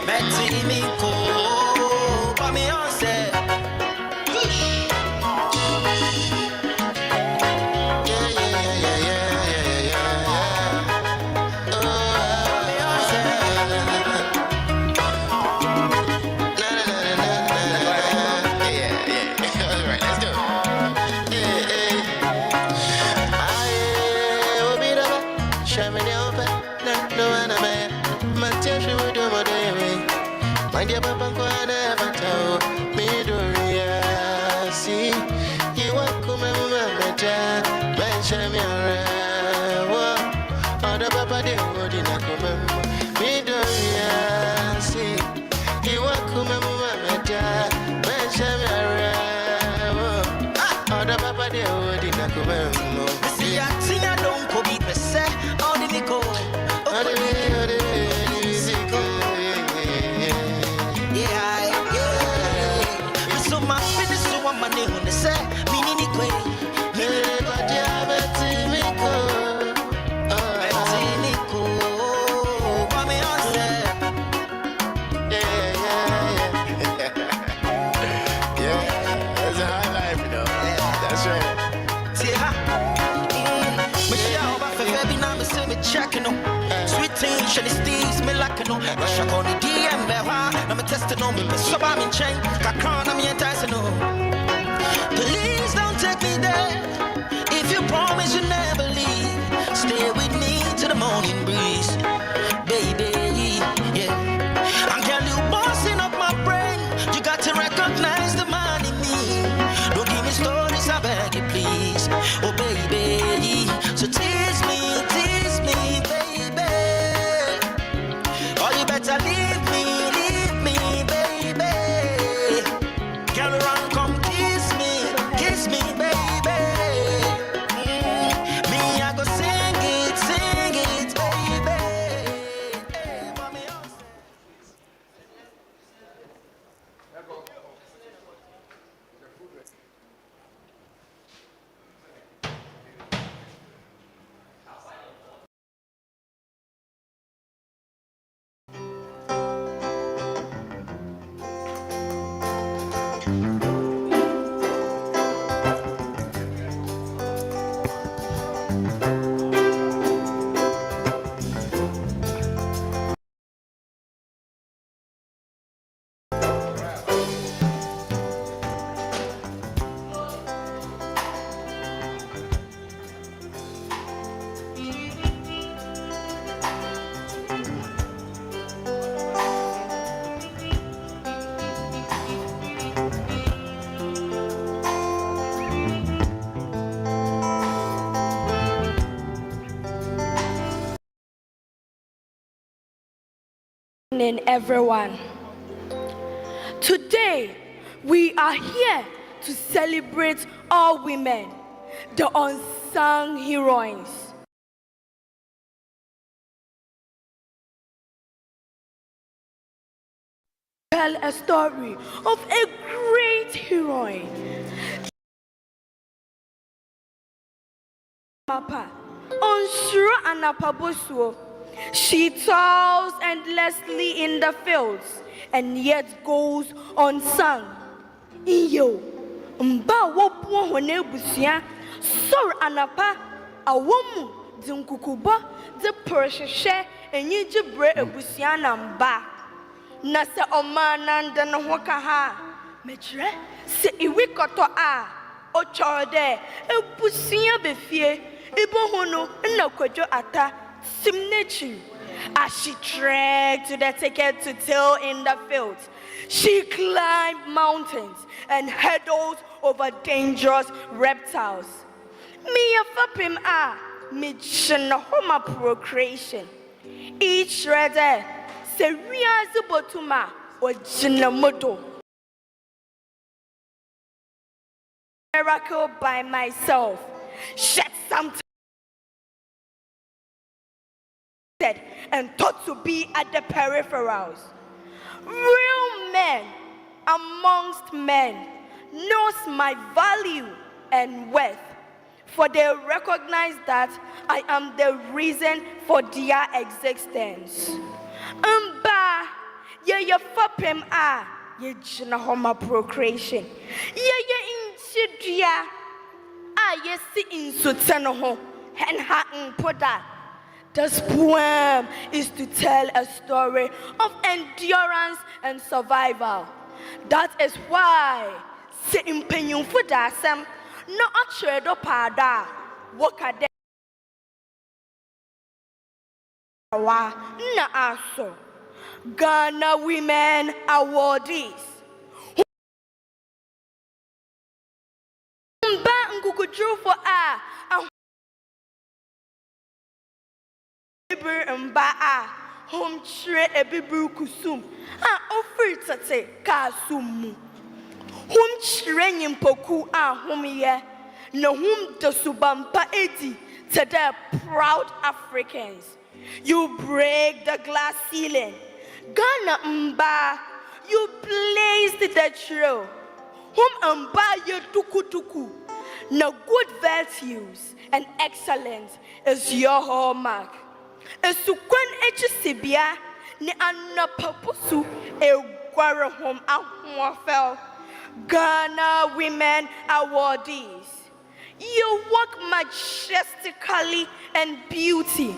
Speaker 15: Metimiko. But me on set. Sweet things, me like no. Rush on the DM, I'm a testing on me, but so I'm in chain. Kakran, I'm enticing no. Please don't take me there. If you promise you never leave, stay with me to the morning breeze, baby. Yeah, I'm girl, you bossing up my brain. You got to recognize the man in me. Don't give me stories, I beg you, please. Oh, baby, so tease me, baby. Better leave me, baby. Girl, run, come kiss me, baby. Me, I go sing it, baby.
Speaker 16: evening, everyone. Today, we are here to celebrate all women, the unsung heroines. Tell a story of a great heroine. Papa, Onsuro Anapabosuo. She toils endlessly in the fields and yet goes unsung. Iyo, mba wopo hone busia, sor anapa, awomu, dinkukuba, de persheshe, enyi jibre ebusia na mba. Na se omananda na wakaha, metre, se iwikoto a, ochorde, ebusia befie, ibo hono, na kojo ata, simnechi. As she trekked to the ticket to till in the fields, she climbed mountains and hurdled over dangerous reptiles. Me fapim a me homa procreation. Each shredder serious botuma or jinamodo. Miracle by myself. Shed something and thought to be at the peripherals. Real men amongst men knows my value and worth, for they recognize that I am the reason for their existence. Mba ye fapem a ye jina homa procreation. Ye inchidia a ye si insuteno ho hen ha npoda. This poem is to tell a story of endurance and survival. That is why se impenyum fudasem no achredo pada wakade wa na aso Ghana Women Awardees. Mba ngukudru for a mba a hom chire ebibru kusum a ofri tate ka sumu hom chire nyimpoku a hom ye na hom desubampa edi to the proud Africans. You break the glass ceiling. Ghana mba, you blazed the trail. Hom mba ye tuku. Na good virtues and excellence is your hallmark. Esukwan echisibia ni anapapusu egware home ahwafel. Ghana Women Awardees. You walk majestically and beauty.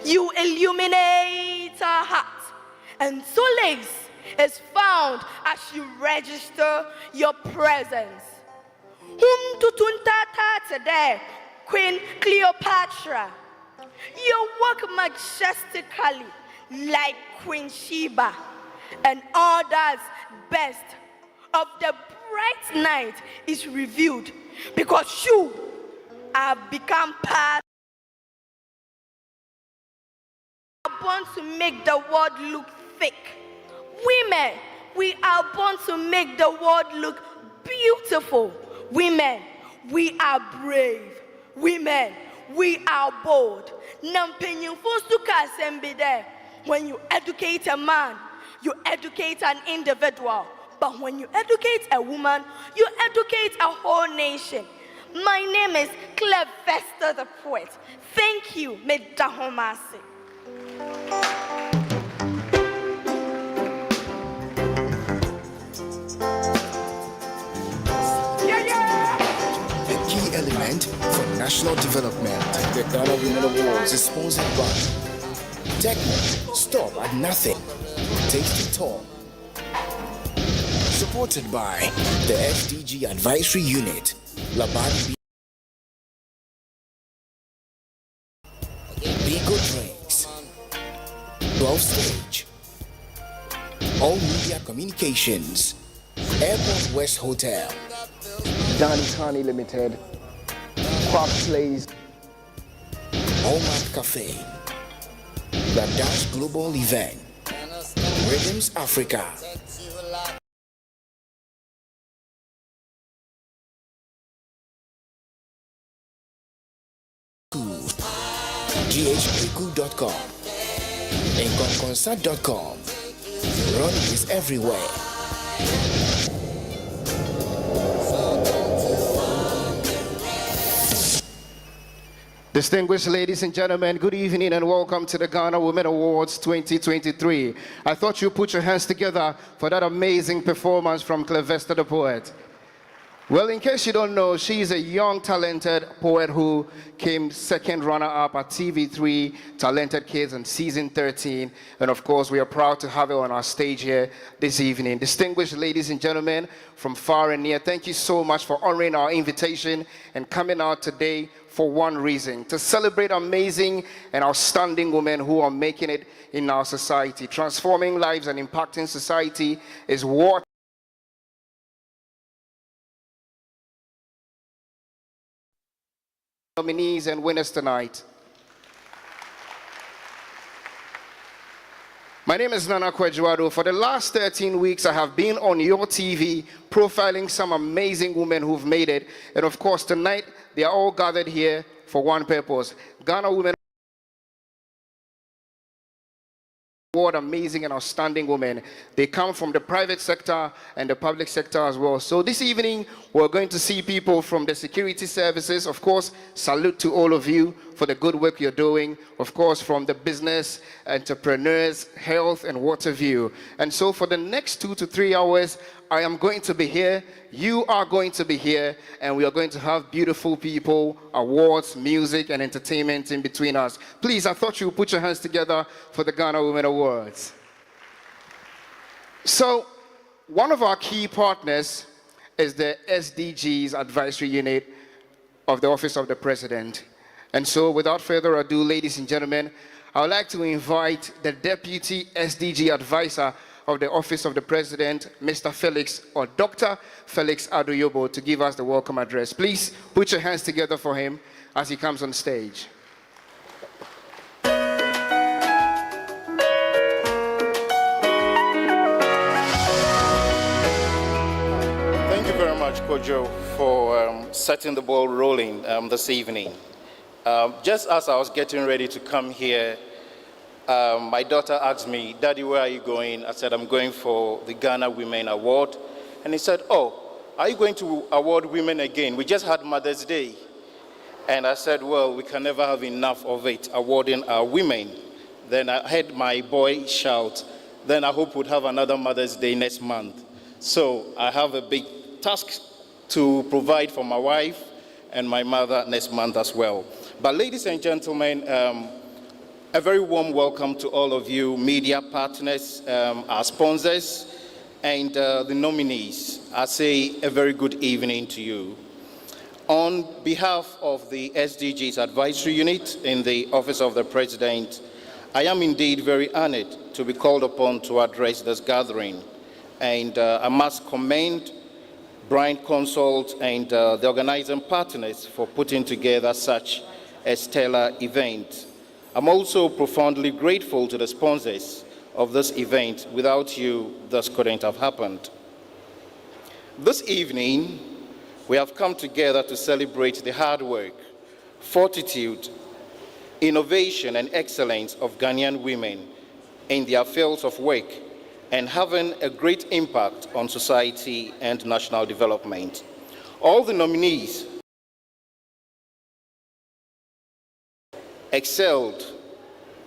Speaker 16: You illuminate our hearts, and solace is found as you register your presence. Whom tutuntata today, Queen Cleopatra. You walk majestically like Queen Sheba, and all that's best of the bright night is revealed because you have become part. Born to make the world look thick. Women, we are born to make the world look beautiful. Women, we are brave. Women, we are bold. When you educate a man, you educate an individual. But when you educate a woman, you educate a whole nation. My name is Clevester the Poet. Thank you, Medahomasi.
Speaker 17: The key element for national development. The Ghana Women Awards is sponsored by Techno, Stop at Nothing, Taste It All. Supported by the SDG Advisory Unit, Labadi Bigo Drinks, 12 Stage, All Media Communications, Airport West Hotel,
Speaker 18: Danny Carney Limited, Quack Plays,
Speaker 17: Allmark Cafe, The Dash Global Event, Rhythms Africa, GHPQ.com, InconConsult.com. Ronnie is everywhere.
Speaker 18: Distinguished ladies and gentlemen, good evening and welcome to the Ghana Women Awards 2023. I thought you put your hands together for that amazing performance from Clevester the Poet. Well, in case you don't know, she's a young, talented poet who came second runner-up at TV3 Talented Kids in season 13. And of course, we are proud to have her on our stage here this evening. Distinguished ladies and gentlemen from far and near, thank you so much for honoring our invitation and coming out today for one reason: to celebrate amazing and outstanding women who are making it in our society. Transforming lives and impacting society is what nominees and winners tonight. My name is Nana Kwejuado. For the last 13 weeks, I have been on your TV profiling some amazing women who've made it. And of course, tonight, they are all gathered here for one purpose: Ghana Women Award, amazing and outstanding women. They come from the private sector and the public sector as well. So this evening, we're going to see people from the security services. Of course, salute to all of you for the good work you're doing. Of course, from the business, entrepreneurs, health, and what have you. And so for the next 2 to 3 hours, I am going to be here, you are going to be here, and we are going to have beautiful people, awards, music, and entertainment in between us. Please, I thought you would put your hands together for the Ghana Women Awards. So, one of our key partners is the SDGs Advisory Unit of the Office of the President. And so, without further ado, ladies and gentlemen, I would like to invite the Deputy SDG Advisor of the Office of the President, Mr. Felix, or Dr. Felix Adoyobo, to give us the welcome address. Please put your hands together for him as he comes on stage.
Speaker 19: Thank you very much, Kojo, for setting the ball rolling this evening. Just as I was getting ready to come here, my daughter asked me, "Daddy, where are you going?" I said, "I'm going for the Ghana Women Award." And he said, "Oh, are you going to award women again? We just had Mother's Day." And I said, "Well, we can never have enough of it, awarding our women." Then I heard my boy shout, "Then I hope we'll have another Mother's Day next month." So I have a big task to provide for my wife and my mother next month as well. But ladies and gentlemen, a very warm welcome to all of you, media partners, our sponsors, and the nominees. I say a very good evening to you. On behalf of the SDGs Advisory Unit in the Office of the President, I am indeed very honored to be called upon to address this gathering. And I must commend Bryant Consult and the organizing partners for putting together such a stellar event. I'm also profoundly grateful to the sponsors of this event. Without you, this couldn't have happened. This evening, we have come together to celebrate the hard work, fortitude, innovation, and excellence of Ghanaian women in their fields of work and having a great impact on society and national development. All the nominees excelled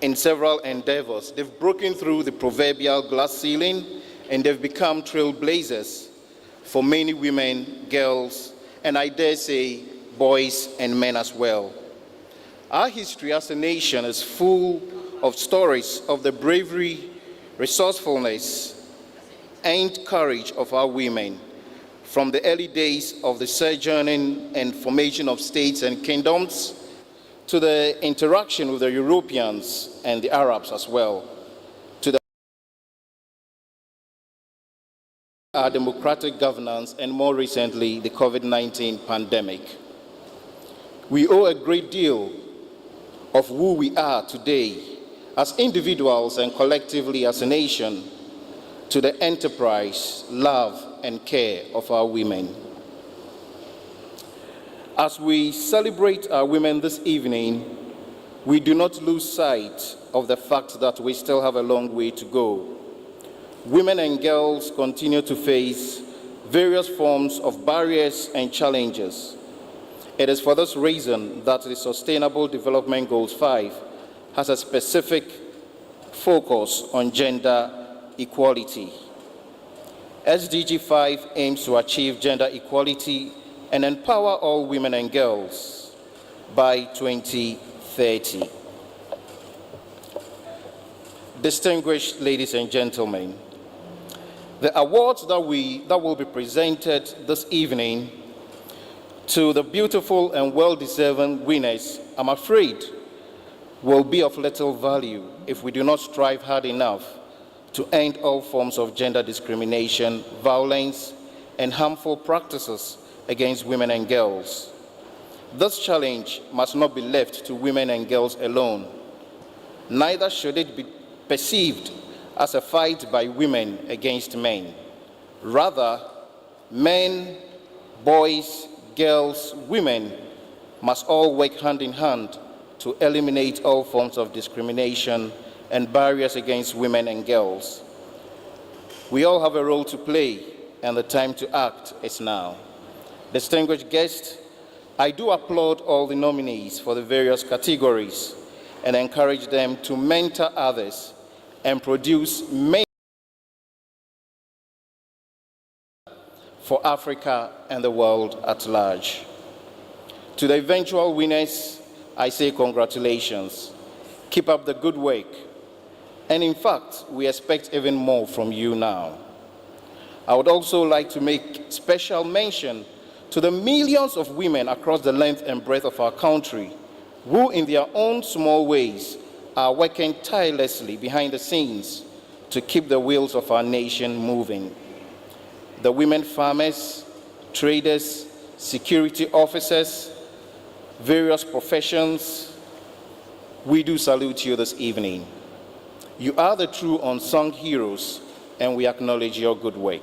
Speaker 19: in several endeavors. They've broken through the proverbial glass ceiling, and they've become trailblazers for many women, girls, and I dare say boys and men as well. Our history as a nation is full of stories of the bravery, resourcefulness, and courage of our women, from the early days of the sojourning and formation of states and kingdoms to the interaction with the Europeans and the Arabs as well, to our democratic governance, and more recently, the COVID-19 pandemic. We owe a great deal of who we are today as individuals and collectively as a nation to the enterprise, love, and care of our women. As we celebrate our women this evening, we do not lose sight of the fact that we still have a long way to go. Women and girls continue to face various forms of barriers and challenges. It is for this reason that the Sustainable Development Goals 5 has a specific focus on gender equality. SDG 5 aims to achieve gender equality and empower all women and girls by 2030. Distinguished ladies and gentlemen, the awards that will be presented this evening to the beautiful and well-deserving winners, I'm afraid, will be of little value if we do not strive hard enough to end all forms of gender discrimination, violence, and harmful practices against women and girls. This challenge must not be left to women and girls alone. Neither should it be perceived as a fight by women against men. Rather, men, boys, girls, women must all work hand in hand to eliminate all forms of discrimination and barriers against women and girls. We all have a role to play, and the time to act is now. Distinguished guests, I do applaud all the nominees for the various categories and encourage them to mentor others and produce men for Africa and the world at large. To the eventual winners, I say congratulations. Keep up the good work. And in fact, we expect even more from you now. I would also like to make special mention to the millions of women across the length and breadth of our country who, in their own small ways, are working tirelessly behind the scenes to keep the wheels of our nation moving. The women farmers, traders, security officers, various professions, we do salute you this evening. You are the true unsung heroes, and we acknowledge your good work.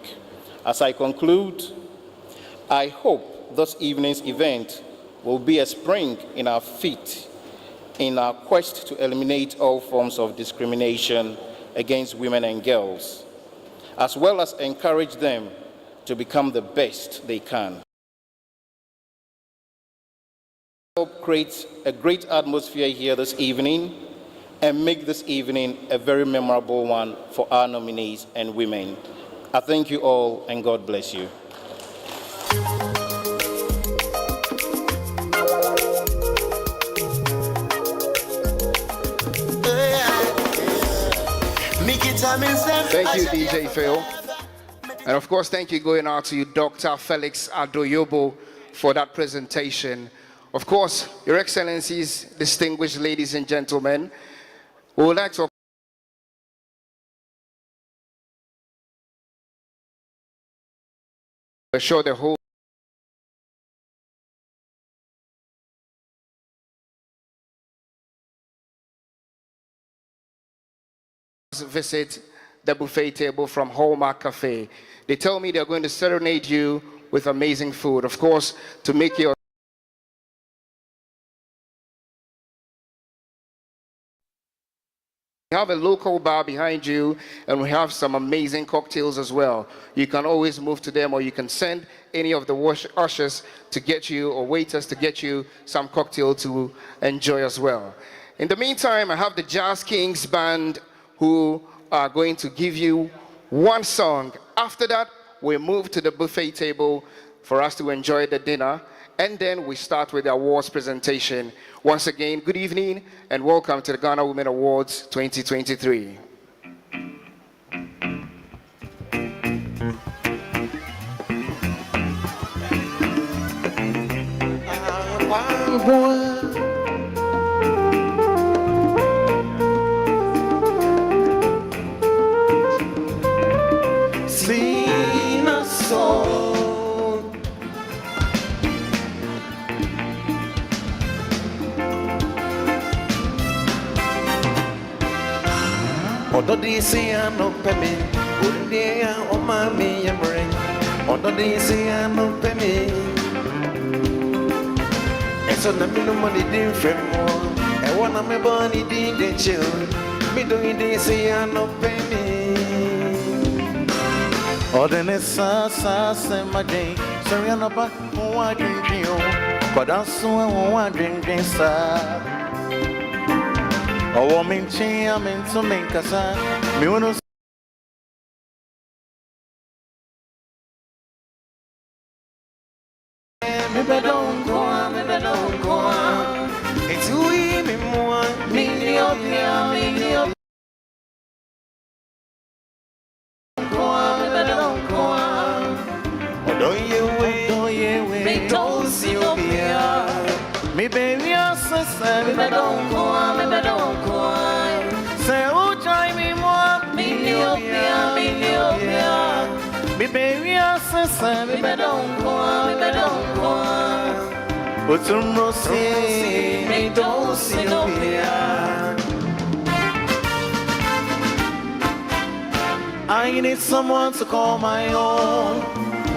Speaker 19: As I conclude, I hope this evening's event will be a spring in our feet in our quest to eliminate all forms of discrimination against women and girls, as well as encourage them to become the best they can. Help create a great atmosphere here this evening and make this evening a very memorable one for our nominees and women. I thank you all, and God bless you.
Speaker 18: Thank you, DJ Phil. And of course, thank you going out to you, Dr. Felix Adoyobo, for that presentation. Of course, Your Excellencies, distinguished ladies and gentlemen, we would like to assure the whole visit the buffet table from Hallmark Cafe. They tell me they're going to serenade you with amazing food. Of course, to make your we have a local bar behind you, and we have some amazing cocktails as well. You can always move to them, or you can send any of the ushers to get you, or waiters to get you some cocktail to enjoy as well. In the meantime, I have the Jazz Kings Band who are going to give you one song. After that, we move to the buffet table for us to enjoy the dinner, and then we start with the awards presentation. Once again, good evening and welcome to the Ghana Women Awards 2023.
Speaker 3: Sing a song. Odo di si ano pemi, undia o mami yamring. Odo di si ano pemi. Eso na mi no money din fremo. E wana me boni din de chill. Mi do di si ano pemi. Odene sa se madin. Soriano ba wa din din o. Kwadanso wa din din sa. Oh, I'm in to make us. me bedon kwa, me bedon kwa. It's we me more, me Ethiopia, me Ethiopia. Kwa, me bedon kwa. Odoye, me don't see Ethiopia. Me baby, I say, me bedon kwa, me bedon kwa. Say, oh, try me more, me Ethiopia, me Ethiopia. Me baby, I say, me bedon kwa, me bedon kwa. Otumrosi, me don't see Ethiopia. I need someone to call my own.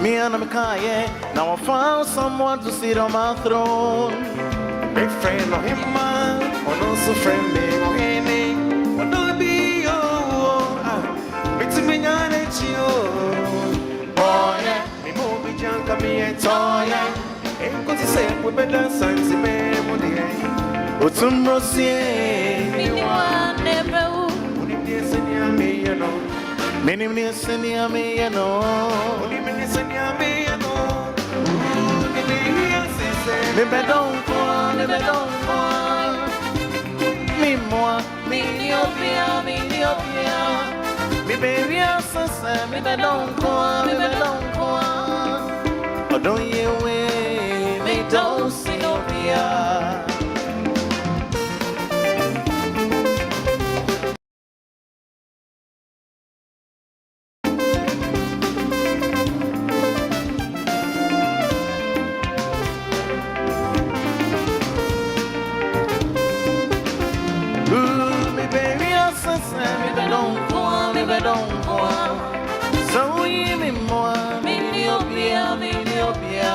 Speaker 3: Me and Mikaye, now I found someone to sit on my throne. Big friend of him, man, or no so friend, big or any, or no be you. It's me, I let you. Boy, me move me junk, me a toy. Ain't good to say, we better sense me, money. Otumrosi, me one never. Me, you know. Many minutes in the army, you know. Only minutes in the army, you know. Me bedon kwa, me bedon kwa. Me moi, me Ethiopia, me Ethiopia. Me baby, I say, me bedon kwa, me bedon kwa. Oh, don't you wait, me don't see Ethiopia. So me more, me Ethiopia, me Ethiopia.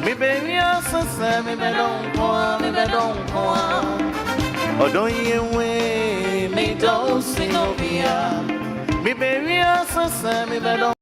Speaker 3: Me baby, I say, me bedon kwa. Oh, don't you wait, me don't see Ethiopia. Me baby, I say, me bedon.